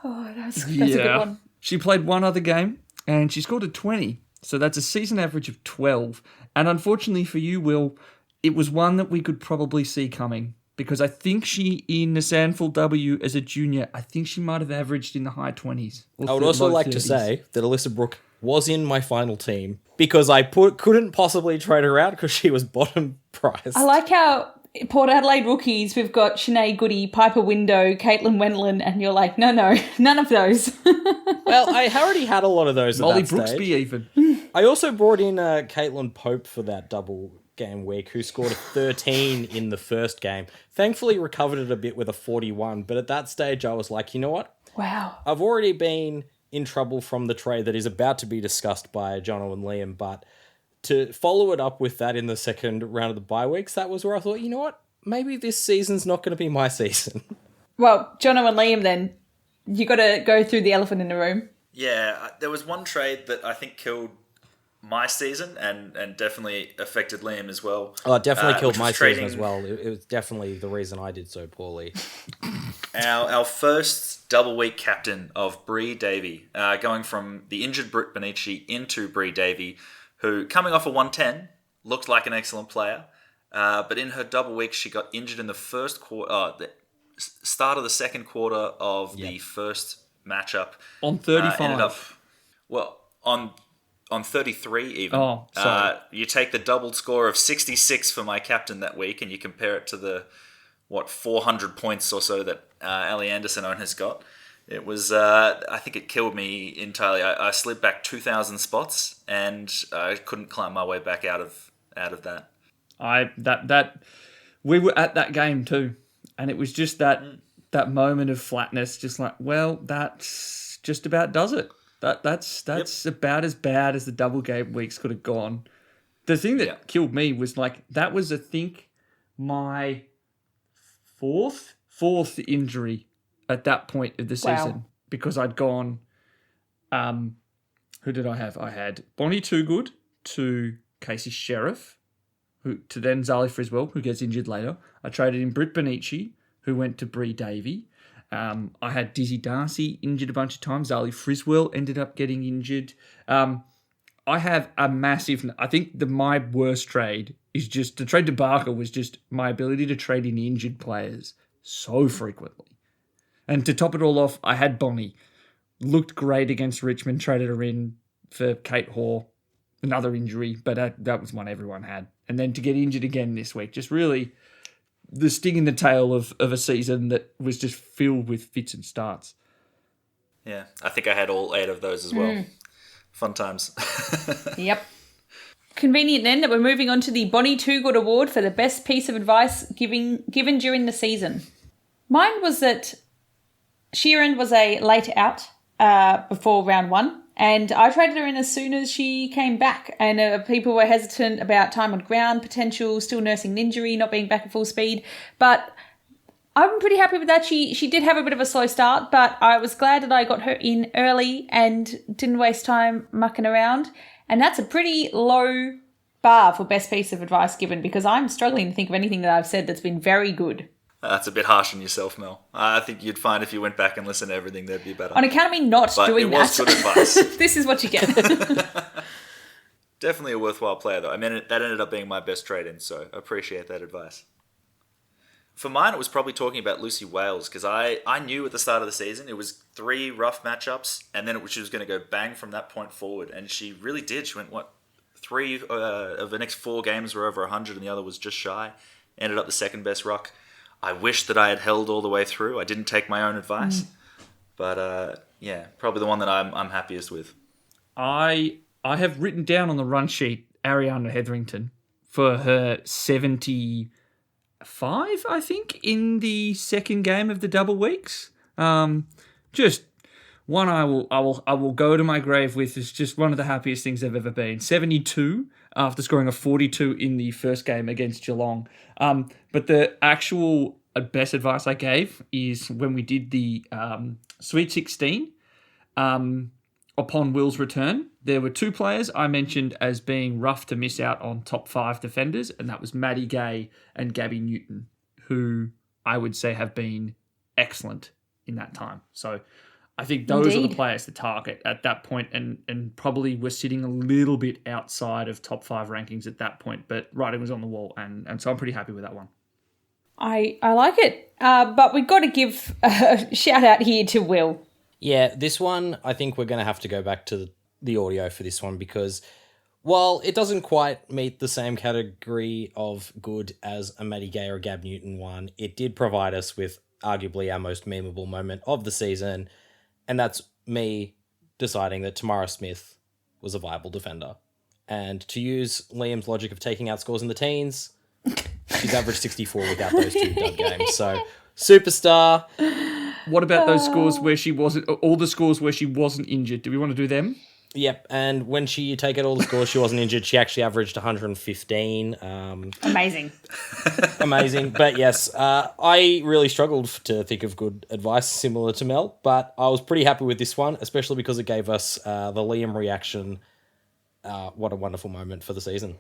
Oh, that's a good one. She played one other game and she scored a 20. So that's a season average of 12. And unfortunately for you, Will, it was one that we could probably see coming. Because I think she, in the AFLW as a junior, I think she might have averaged in the high 20s. I would also like to say that Alyssa Brooke was in my final team because I couldn't possibly trade her out because she was bottom priced. I like how Port Adelaide rookies, we've got Shanae Goody, Piper Window, Caitlin Wendland, and you're like, no, none of those. Well, I already had a lot of those at Molly that stage. Brooksby even. I also brought in Caitlin Pope for that double game week, who scored a 13 in the first game. Thankfully recovered it a bit with a 41, but at that stage I was like, you know what? Wow. I've already been in trouble from the trade that is about to be discussed by Jono and Liam, but to follow it up with that in the second round of the bye weeks, that was where I thought, you know what? Maybe this season's not going to be my season. Well, Jono and Liam then, you got to go through the elephant in the room. Yeah, there was one trade that I think killed my season and definitely affected Liam as well. Oh, it definitely killed my trading season as well. It was definitely the reason I did so poorly. Our first double week captain of Bree Davey, going from the injured Britt Benici into Bree Davey, who, coming off a 110, looked like an excellent player. But in her double week, she got injured in the first quarter, the start of the second quarter of the first matchup. On 35. Ended up, on 33 even. Oh, sorry. You take the doubled score of 66 for my captain that week and you compare it to the, 400 points or so that Ellie Anderson has got. It was, I think it killed me entirely. I slid back 2,000 spots and I couldn't climb my way back out of that. We were at that game too, and it was just that moment of flatness, just like, well, that's just about does it. That's about as bad as the double game weeks could have gone. The thing that killed me was like that was I think my fourth injury at that point of the season because I'd gone. Who did I have? I had Bonnie Toogood to Casey Sheriff, who to then Zali Friswell, who gets injured later. I traded in Britt Benici, who went to Bree Davey. I had Dizzy Darcy injured a bunch of times. Zali Friswell ended up getting injured. I have a massive... I think my worst trade is just... The trade to Barker was just my ability to trade in injured players so frequently. And to top it all off, I had Bonnie. Looked great against Richmond. Traded her in for Kate Hoare. Another injury, but that was one everyone had. And then to get injured again this week, just really... the sting in the tail of a season that was just filled with fits and starts. Yeah, I think I had all 8 of those as well. Fun times. Yep. Convenient then that we're moving on to the Bonnie Toogood Award for the best piece of advice given during the season. Mine was that Sheeran was a late out before round 1. And I traded her in as soon as she came back. And people were hesitant about time on ground, potential, still nursing an injury, not being back at full speed. But I'm pretty happy with that. She did have a bit of a slow start, but I was glad that I got her in early and didn't waste time mucking around. And that's a pretty low bar for best piece of advice given because I'm struggling to think of anything that I've said that's been very good. That's a bit harsh on yourself, Mel. I think you'd find if you went back and listened to everything, there'd be better. On account of me not doing that. It was good advice. This is what you get. Definitely a worthwhile player, though. I mean, that ended up being my best trade-in, so I appreciate that advice. For mine, it was probably talking about Lucy Wales, because I knew at the start of the season it was 3 rough matchups, and then she was going to go bang from that point forward, and she really did. She went, 3 of the next 4 games were over 100, and the other was just shy. Ended up the second best ruck. I wish that I had held all the way through. I didn't take my own advice. But, probably the one that I'm happiest with. I have written down on the run sheet Ariana Hetherington for her 75, I think, in the second game of the double weeks. Just one I will go to my grave with is just one of the happiest things I've ever been. 72 after scoring a 42 in the first game against Geelong. But the actual best advice I gave is when we did the Sweet 16, upon Will's return, there were two players I mentioned as being rough to miss out on top 5 defenders, and that was Maddie Gay and Gabby Newton, who I would say have been excellent in that time. So I think those are the players to target at that point, and probably we're sitting a little bit outside of top 5 rankings at that point, but writing was on the wall, and so I'm pretty happy with that one. I like it, but we've got to give a shout out here to Will. Yeah, this one, I think we're going to have to go back to the audio for this one because while it doesn't quite meet the same category of good as a Maddie Gay or a Gab Newton one, it did provide us with arguably our most memeable moment of the season, and that's me deciding that Tamara Smith was a viable defender. And to use Liam's logic of taking out scores in the teens, she's averaged 64 without those 2 dud games. So, superstar. What about those scores where she wasn't, all the scores where she wasn't injured? Do we want to do them? Yep, and when you take out all the scores, she wasn't injured. She actually averaged 115. Amazing. Amazing. But yes, I really struggled to think of good advice similar to Mel, but I was pretty happy with this one, especially because it gave us the Liam reaction. What a wonderful moment for the season.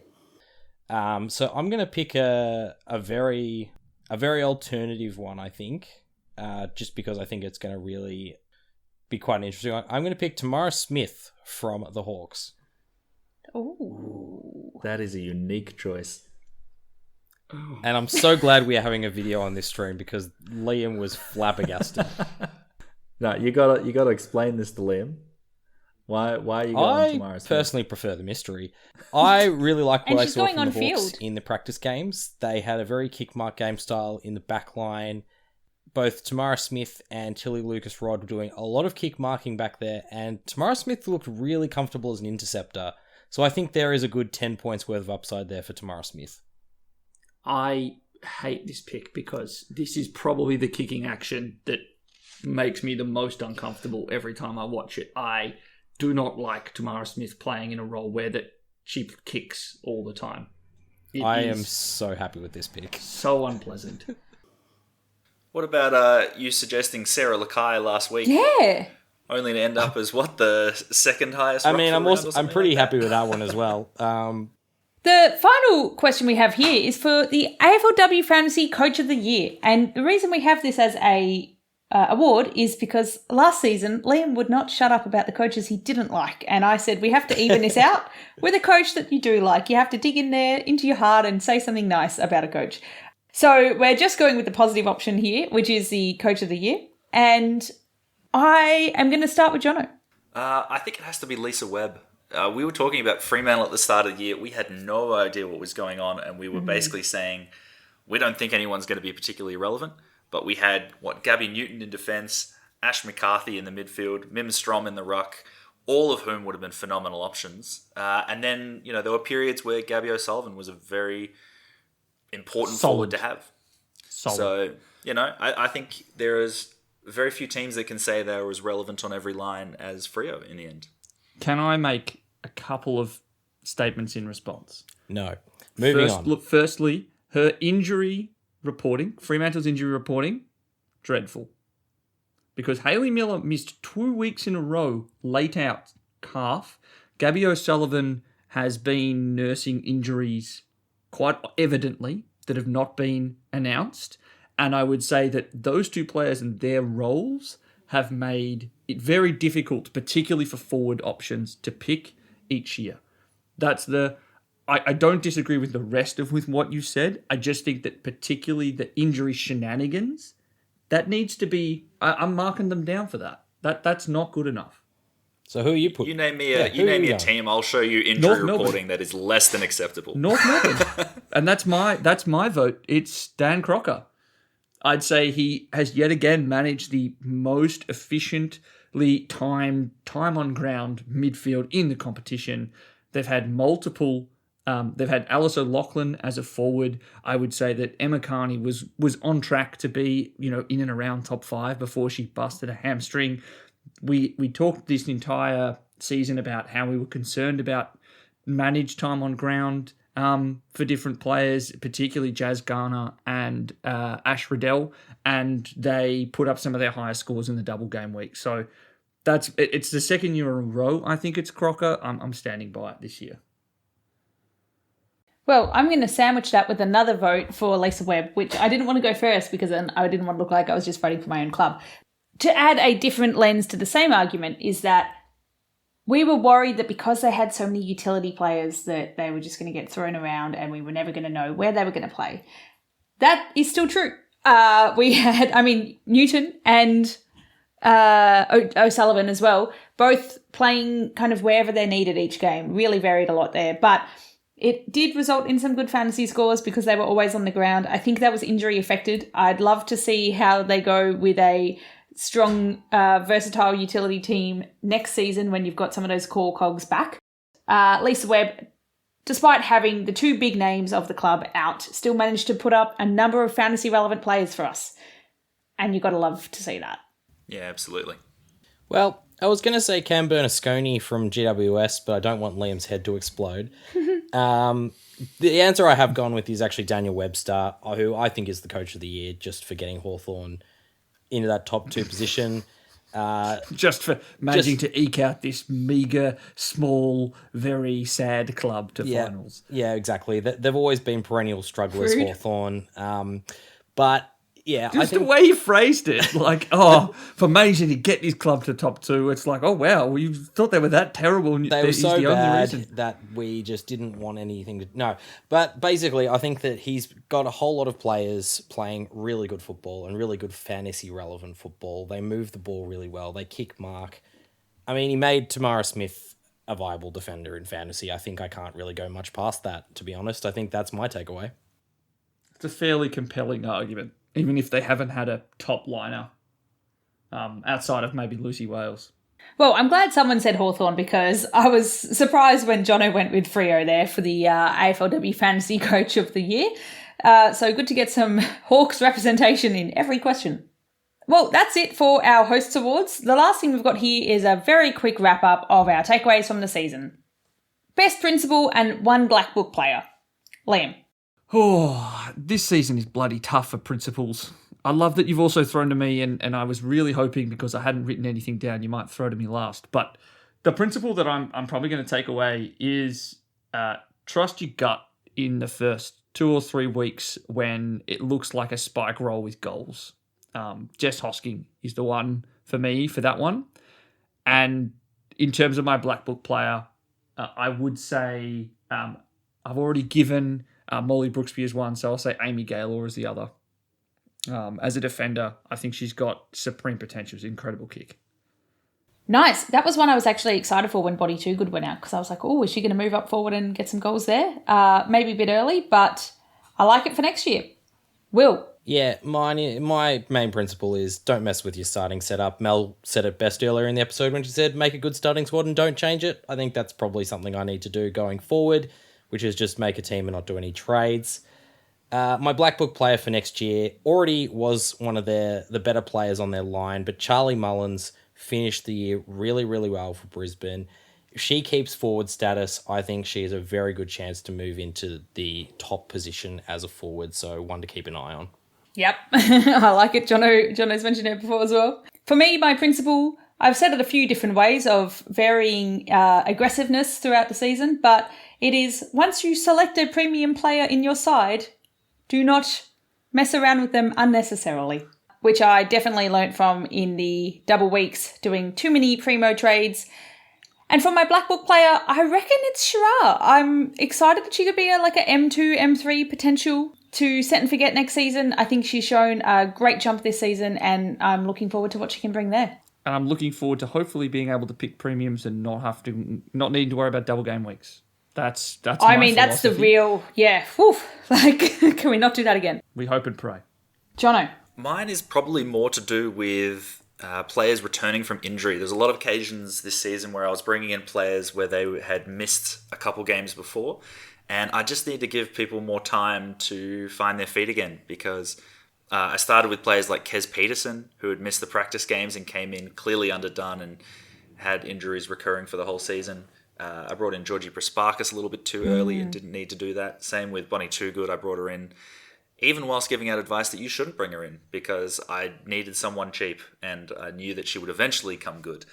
So I'm going to pick a very alternative one, I think, just because I think it's going to really be quite an interesting one. I'm going to pick Tamara Smith from the Hawks. Oh, that is a unique choice. And I'm so glad we are having a video on this stream because Liam was flabbergasted. No, you gotta explain this to Liam. Why are you going Tamara Smith? I personally prefer the mystery. I really like what I saw going from on the Hawks field. in the practice games. They had a very kick mark game style in the back line. Both Tamara Smith and Tilly Lucas-Rod were doing a lot of kick marking back there, and Tamara Smith looked really comfortable as an interceptor. So I think there is a good 10 points worth of upside there for Tamara Smith. I hate this pick because this is probably the kicking action that makes me the most uncomfortable every time I watch it. I do not like Tamara Smith playing in a role where that she kicks all the time. I am so happy with this pick. So unpleasant. What about you suggesting Sarah Lakai last week? yeah. Only to end up as what, the second highest? I mean, ruck for round or I'm pretty something like happy with that one as well. The final question we have here is for the AFLW Fantasy Coach of the Year. And the reason we have this as a award is because last season, Liam would not shut up about the coaches he didn't like. And I said, we have to even this out with a coach that you do like. You have to dig in there into your heart and say something nice about a coach. So we're just going with the positive option here, which is the Coach of the Year. And I am going to start with Jono. I think it has to be Lisa Webb. We were talking about Fremantle at the start of the year. We had no idea what was going on, and we were basically saying we don't think anyone's going to be particularly relevant. But we had, Gabby Newton in defence, Ash McCarthy in the midfield, Mim Strom in the ruck, all of whom would have been phenomenal options. And then, there were periods where Gabby O'Sullivan was a very important forward to have. So, I think there is very few teams that can say they were as relevant on every line as Freo in the end. Can I make a couple of statements in response? No. Moving on. Look, firstly, her injury reporting, Fremantle's injury reporting, dreadful. Because Hayley Miller missed 2 weeks in a row, late out calf. Gabby O'Sullivan has been nursing injuries quite evidently that have not been announced. And I would say that those two players and their roles have made it very difficult, particularly for forward options, to pick each year. I don't disagree with the rest of with what you said. I just think that particularly the injury shenanigans, that needs to be... I'm marking them down for that. That's not good enough. So who are you putting? You name me a team, I'll show you injury North reporting Melbourne. that is less than acceptable. North Melbourne. And that's my vote. It's Dan Crocker. I'd say he has yet again managed the most efficiently timed time on ground midfield in the competition. They've had multiple. They've had Alice O'Loughlin as a forward. I would say that Emma Carney was on track to be in and around top 5 before she busted a hamstring. We talked this entire season about how we were concerned about managed time on ground for different players, particularly Jazz Garner and Ash Riddell, and they put up some of their highest scores in the double game week. So it's the second year in a row. I think it's Crocker. I'm standing by it this year. Well, I'm going to sandwich that with another vote for Lisa Webb, which I didn't want to go first because then I didn't want to look like I was just voting for my own club. To add a different lens to the same argument is that we were worried that because they had so many utility players that they were just going to get thrown around and we were never going to know where they were going to play. That is still true. We had, Newton and O'Sullivan as well, both playing kind of wherever they're needed each game. Really varied a lot there. But it did result in some good fantasy scores because they were always on the ground. I think that was injury affected. I'd love to see how they go with a strong, versatile utility team next season when you've got some of those core cogs back. Lisa Webb, despite having the two big names of the club out, still managed to put up a number of fantasy relevant players for us. And you've got to love to see that. Yeah, absolutely. Well, I was going to say Cam Bernasconi from GWS, but I don't want Liam's head to explode. The answer I have gone with is actually Daniel Webster, who I think is the coach of the year just for getting Hawthorn into that top 2 position. Just for managing to eke out this meagre, small, very sad club to finals. Yeah, exactly. They've always been perennial strugglers, Hawthorn. But yeah, just the way he phrased it, like, for managing to get this club to top 2, it's like, oh wow, we thought they were that terrible. They were so bad that we just didn't want anything to. No, but basically, I think that he's got a whole lot of players playing really good football and really good fantasy relevant football. They move the ball really well. They kick mark. He made Tamara Smith a viable defender in fantasy. I think I can't really go much past that, to be honest. I think that's my takeaway. It's a fairly compelling argument, even if they haven't had a top liner outside of maybe Lucy Wales. Well, I'm glad someone said Hawthorn because I was surprised when Jono went with Freo there for the AFLW Fantasy Coach of the Year. So good to get some Hawks representation in every question. Well, that's it for our Hosts Awards. The last thing we've got here is a very quick wrap-up of our takeaways from the season. Best principal and one Black Book player. Liam. Oh, this season is bloody tough for principals. I love that you've also thrown to me, and I was really hoping because I hadn't written anything down, you might throw to me last. But the principle that I'm probably going to take away is trust your gut in the first 2 or 3 weeks when it looks like a spike roll with goals. Jess Hosking is the one for me for that one. And in terms of my Black Book player, I would say I've already given Molly Brooksby as one, so I'll say Amy Gaylor as the other. As a defender, I think she's got supreme potential. It's an incredible kick. Nice. That was one I was actually excited for when Body Too Good went out because I was like, oh, is she going to move up forward and get some goals there? Maybe a bit early, but I like it for next year. Will? Yeah, my main principle is don't mess with your starting setup. Mel said it best earlier in the episode when she said make a good starting squad and don't change it. I think that's probably something I need to do going forward, which is just make a team and not do any trades. My Black Book player for next year already was one of the better players on their line, but Charlie Mullins finished the year really, really well for Brisbane. If she keeps forward status, I think she has a very good chance to move into the top position as a forward, so one to keep an eye on. Yep, I like it. Jono's mentioned it before as well. For me, my principle, I've said it a few different ways of varying aggressiveness throughout the season, but it is once you select a premium player in your side, do not mess around with them unnecessarily, which I definitely learnt from in the double weeks doing too many primo trades. And for my Black Book player, I reckon it's Shirar. I'm excited that she could be a M2, M3 potential to set and forget next season. I think she's shown a great jump this season, and I'm looking forward to what she can bring there. And I'm looking forward to hopefully being able to pick premiums and not needing to worry about double game weeks. That's my philosophy. That's the real, yeah. Whew, can we not do that again? We hope and pray. Jono. Mine is probably more to do with players returning from injury. There's a lot of occasions this season where I was bringing in players where they had missed a couple games before, and I just need to give people more time to find their feet again because I started with players like Kes Peterson, who had missed the practice games and came in clearly underdone and had injuries recurring for the whole season. I brought in Georgie Prasparkas a little bit too early and didn't need to do that. Same with Bonnie Toogood. I brought her in, even whilst giving out advice that you shouldn't bring her in, because I needed someone cheap and I knew that she would eventually come good.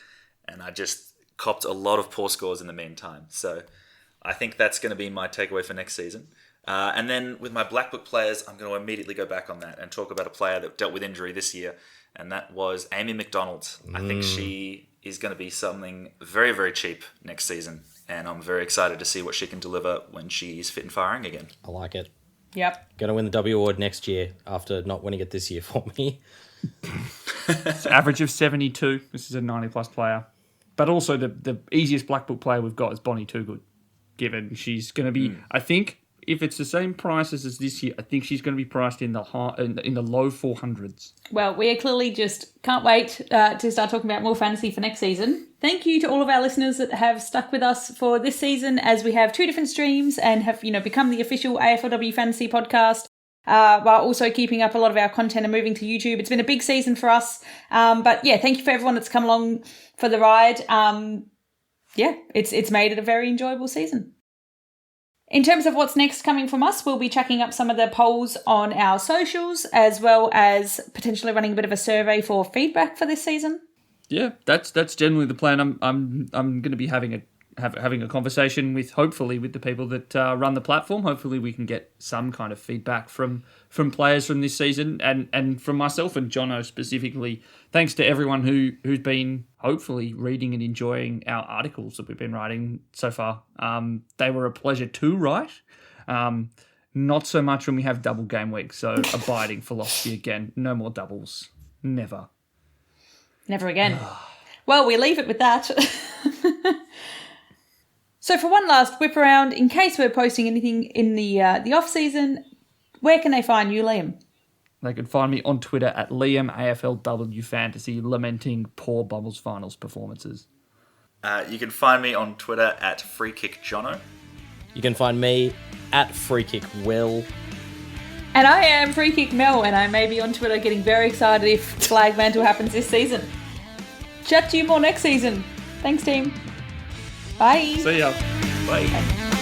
And I just copped a lot of poor scores in the meantime. So I think that's going to be my takeaway for next season. And then with my Black Book players, I'm going to immediately go back on that and talk about a player that dealt with injury this year, and that was Amy McDonald. I think she is going to be something very, very cheap next season, and I'm very excited to see what she can deliver when she's fit and firing again. I like it. Yep. Going to win the W Award next year after not winning it this year for me. It's an average of 72. This is a 90-plus player. But also the easiest Black Book player we've got is Bonnie Toogood, given she's going to be, I think, if it's the same prices as this year, I think she's going to be priced in the low 400s. Well, we clearly just can't wait to start talking about more fantasy for next season. Thank you to all of our listeners that have stuck with us for this season, as we have 2 different streams and have, become the official AFLW Fantasy podcast, while also keeping up a lot of our content and moving to YouTube. It's been a big season for us. But yeah, thank you for everyone that's come along for the ride. It's made it a very enjoyable season. In terms of what's next coming from us, we'll be chucking up some of the polls on our socials, as well as potentially running a bit of a survey for feedback for this season. Yeah, that's generally the plan. I'm going to be having a conversation hopefully with the people that run the platform. Hopefully we can get some kind of feedback from players from this season and from myself and Jono specifically. Thanks to everyone who's been hopefully reading and enjoying our articles that we've been writing so far. They were a pleasure to write. Not so much when we have double game week. So abiding philosophy again. No more doubles. Never. Never again. Well, we leave it with that. So for one last whip around, in case we're posting anything in the off season, where can they find you, Liam? They can find me on Twitter at Liam AFLW Fantasy, lamenting poor Bubbles finals performances. You can find me on Twitter at FreeKickJono. You can find me at FreeKickWill. And I am Free Kick Mel, and I may be on Twitter getting very excited if Flag Mantle happens this season. Chat to you more next season. Thanks, team. Bye. See ya. Bye.